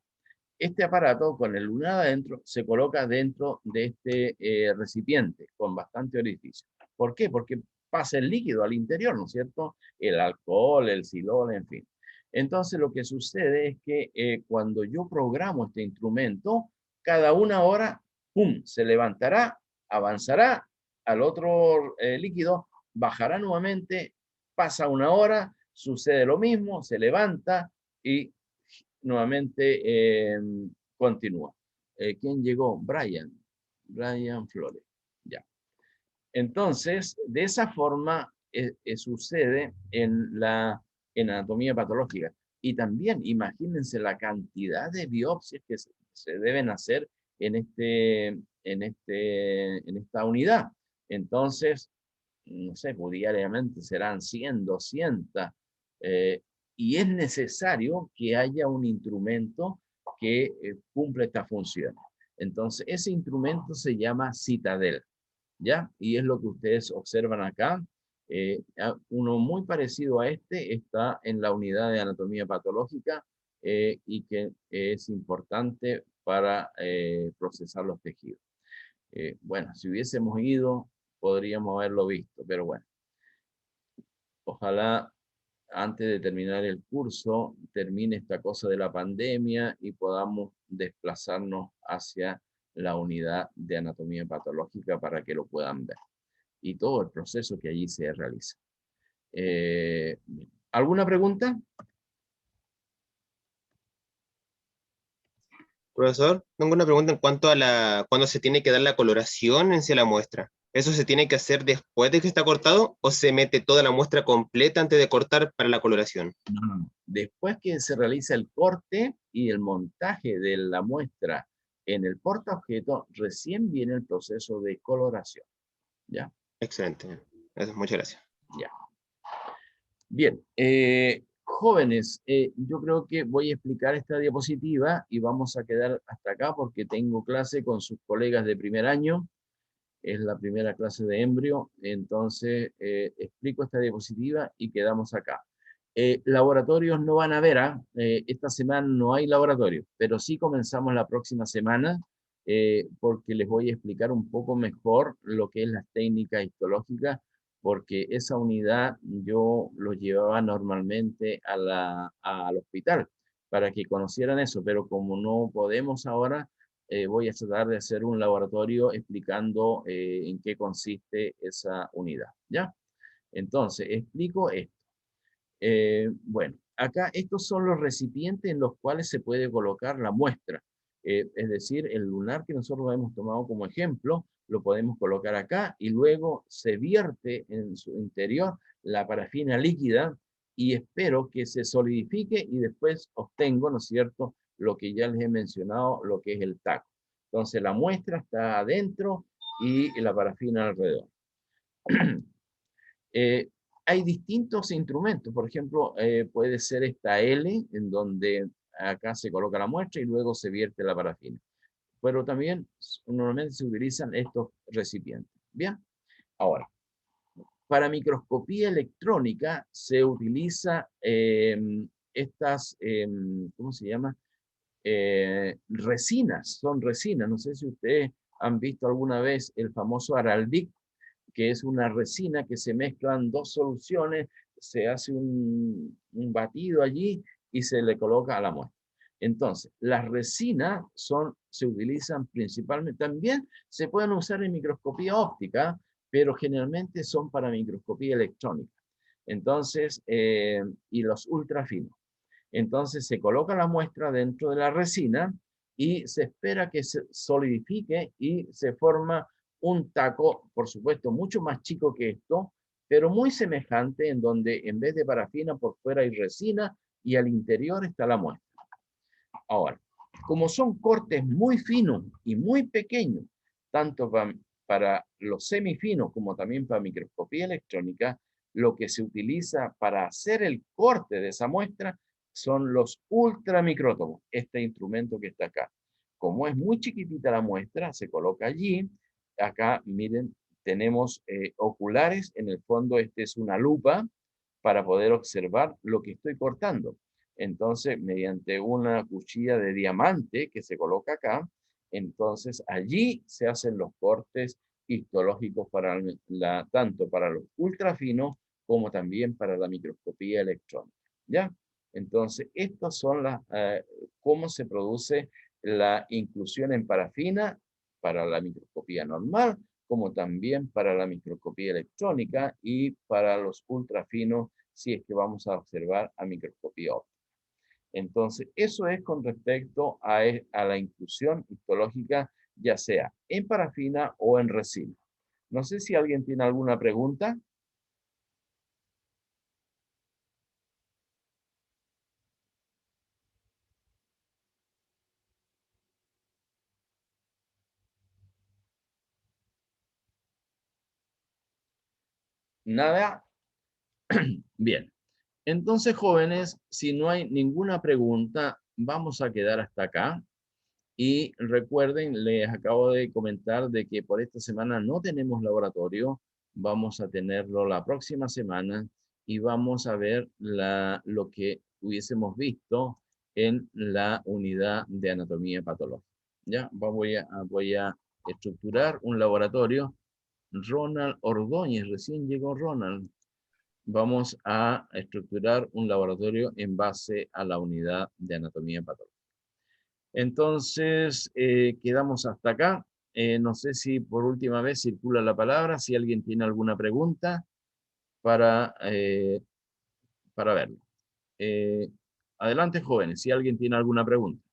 Este aparato con el lunar adentro se coloca dentro de este recipiente con bastante orificio. ¿Por qué? Porque pasa el líquido al interior, ¿no es cierto? El alcohol, el silol, en fin. Entonces lo que sucede es que cuando yo programo este instrumento, cada una hora, ¡pum!, se levantará, avanzará al otro líquido, bajará nuevamente, pasa una hora, sucede lo mismo, se levanta y nuevamente continúa. ¿Quién llegó? Brian Flores. Ya. Entonces, de esa forma sucede en anatomía patológica. Y también, imagínense la cantidad de biopsias que se deben hacer en esta unidad. Entonces, no sé, pues diariamente serán 100, 200, y es necesario que haya un instrumento que cumpla esta función. Entonces, ese instrumento se llama Citadel, ¿ya? Y es lo que ustedes observan acá. Uno muy parecido a este está en la unidad de anatomía patológica y que es importante para procesar los tejidos. Bueno, si hubiésemos ido, podríamos haberlo visto, pero bueno. Ojalá antes de terminar el curso termine esta cosa de la pandemia y podamos desplazarnos hacia la unidad de anatomía patológica para que lo puedan ver. Y todo el proceso que allí se realiza. ¿Alguna pregunta? Profesor, tengo una pregunta en cuanto a cuándo se tiene que dar la coloración en sí a la muestra. ¿Eso se tiene que hacer después de que está cortado o se mete toda la muestra completa antes de cortar para la coloración? No. Después que se realiza el corte y el montaje de la muestra en el portaobjeto, recién viene el proceso de coloración. ¿Ya? Excelente. Eso, muchas gracias. Ya. Bien, jóvenes, yo creo que voy a explicar esta diapositiva y vamos a quedar hasta acá porque tengo clase con sus colegas de primer año. Es la primera clase de embrio, entonces explico esta diapositiva y quedamos acá. Laboratorios no van a haber, esta semana no hay laboratorio, pero sí comenzamos la próxima semana porque les voy a explicar un poco mejor lo que es las técnicas histológicas, porque esa unidad yo lo llevaba normalmente al hospital para que conocieran eso, pero como no podemos ahora, voy a tratar de hacer un laboratorio explicando en qué consiste esa unidad, ¿ya? Entonces, explico esto. Bueno, acá estos son los recipientes en los cuales se puede colocar la muestra. Es decir, el lunar que nosotros hemos tomado como ejemplo, lo podemos colocar acá y luego se vierte en su interior la parafina líquida y espero que se solidifique y después obtengo, ¿no es cierto?, lo que ya les he mencionado, lo que es el taco. Entonces la muestra está adentro y la parafina alrededor. Hay distintos instrumentos, por ejemplo, puede ser esta L, en donde acá se coloca la muestra y luego se vierte la parafina. Pero también normalmente se utilizan estos recipientes. Bien, ahora, para microscopía electrónica se utiliza ¿cómo se llama? resinas, son resinas. No sé si ustedes han visto alguna vez el famoso Araldic, que es una resina que se mezclan dos soluciones, se hace un batido allí y se le coloca a la muestra. Entonces, las resinas se utilizan principalmente, también se pueden usar en microscopía óptica, pero generalmente son para microscopía electrónica. Entonces, y los ultrafinos. Entonces se coloca la muestra dentro de la resina y se espera que se solidifique y se forma un taco, por supuesto, mucho más chico que esto, pero muy semejante, en donde en vez de parafina por fuera hay resina y al interior está la muestra. Ahora, como son cortes muy finos y muy pequeños, tanto para los semifinos como también para microscopía electrónica, lo que se utiliza para hacer el corte de esa muestra son los ultramicrótomos, este instrumento que está acá. Como es muy chiquitita la muestra, se coloca allí. Acá, miren, tenemos oculares, en el fondo este es una lupa para poder observar lo que estoy cortando. Entonces, mediante una cuchilla de diamante que se coloca acá, entonces allí se hacen los cortes histológicos para tanto para los ultrafinos como también para la microscopía electrónica. ¿Ya? Entonces, estas son cómo se produce la inclusión en parafina para la microscopía normal, como también para la microscopía electrónica y para los ultrafinos, si es que vamos a observar a microscopía óptica. Entonces, eso es con respecto a la inclusión histológica, ya sea en parafina o en resina. No sé si alguien tiene alguna pregunta. Nada. Bien. Entonces, jóvenes, si no hay ninguna pregunta, vamos a quedar hasta acá. Y recuerden, les acabo de comentar de que por esta semana no tenemos laboratorio. Vamos a tenerlo la próxima semana y vamos a ver lo que hubiésemos visto en la unidad de anatomía patológica. ¿Ya? Voy a estructurar un laboratorio. Ronald Ordóñez, recién llegó Ronald. Vamos a estructurar un laboratorio en base a la unidad de anatomía patológica. Entonces, quedamos hasta acá. No sé si por última vez circula la palabra, si alguien tiene alguna pregunta para verlo. Adelante, jóvenes, si alguien tiene alguna pregunta.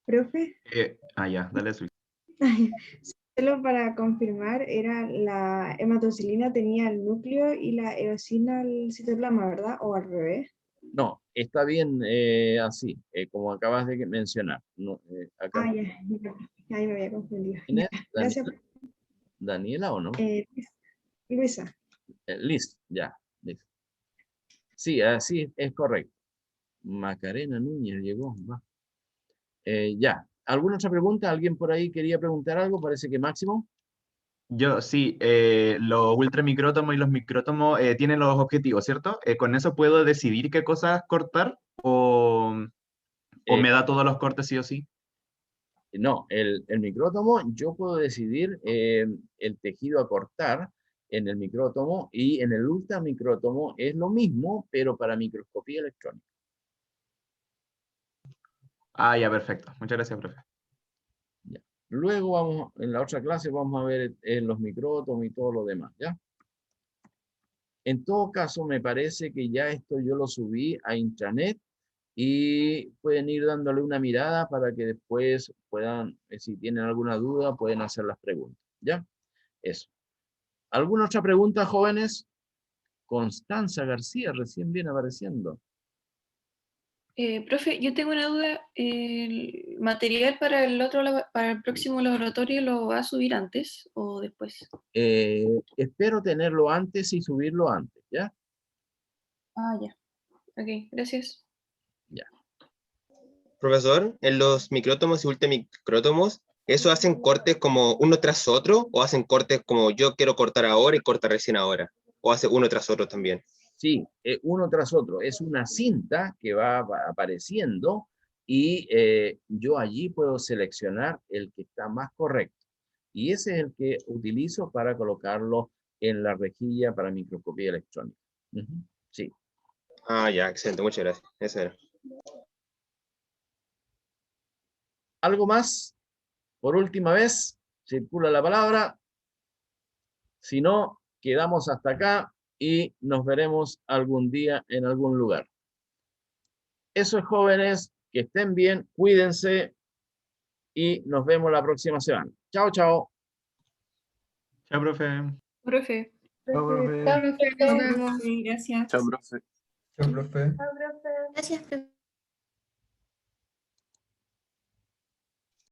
Profe, Ya, dale su. solo para confirmar, era la hematocilina tenía el núcleo y la eosina el citoplasma, ¿verdad? ¿O al revés? No, está bien así, como acabas de mencionar. No, acá, Ah, ya me había confundido. ¿quién es? Gracias. ¿Daniela o no? Luisa. Liz, ya. Liz. Sí, así es correcto. Macarena Núñez llegó. Va. Ya. ¿Alguna otra pregunta? ¿Alguien por ahí quería preguntar algo? Parece que Máximo. Yo sí, los ultramicrótomos y los micrótomos tienen los objetivos, ¿cierto? ¿Con eso puedo decidir qué cosas cortar o me da todos los cortes sí o sí? No, el micrótomo, yo puedo decidir el tejido a cortar en el micrótomo y en el ultramicrótomo es lo mismo, pero para microscopía electrónica. Ah, ya, perfecto. Muchas gracias, profe. Ya. Luego en la otra clase vamos a ver los micrótomos y todo lo demás, ¿ya? En todo caso, me parece que ya esto yo lo subí a intranet y pueden ir dándole una mirada para que después puedan, si tienen alguna duda, pueden hacer las preguntas, ¿ya? Eso. ¿Alguna otra pregunta, jóvenes? Constanza García, recién viene apareciendo. Profe, yo tengo una duda. ¿El material para para el próximo laboratorio lo va a subir antes o después? Espero tenerlo antes y subirlo antes, ¿ya? Ah, ya. Ok, gracias. Ya. Profesor, en los micrótomos y ultramicrótomos, ¿eso hacen cortes como uno tras otro o hacen cortes como yo quiero cortar ahora y corta recién ahora? ¿O hace uno tras otro también? Sí, uno tras otro. Es una cinta que va apareciendo y yo allí puedo seleccionar el que está más correcto. Y ese es el que utilizo para colocarlo en la rejilla para microscopía electrónica. Sí. Ah, ya, excelente, muchas gracias. Ese era. ¿Algo más? Por última vez, circula la palabra. Si no, quedamos hasta acá y nos veremos algún día en algún lugar. Eso es, jóvenes, que estén bien, cuídense y nos vemos la próxima semana. Chao, chao. Chao, profe. Profe. Chao, profe. Chao, profe, nos vemos. Gracias. Chao, profe. Chao, profe. Chao, profe. Gracias, profe.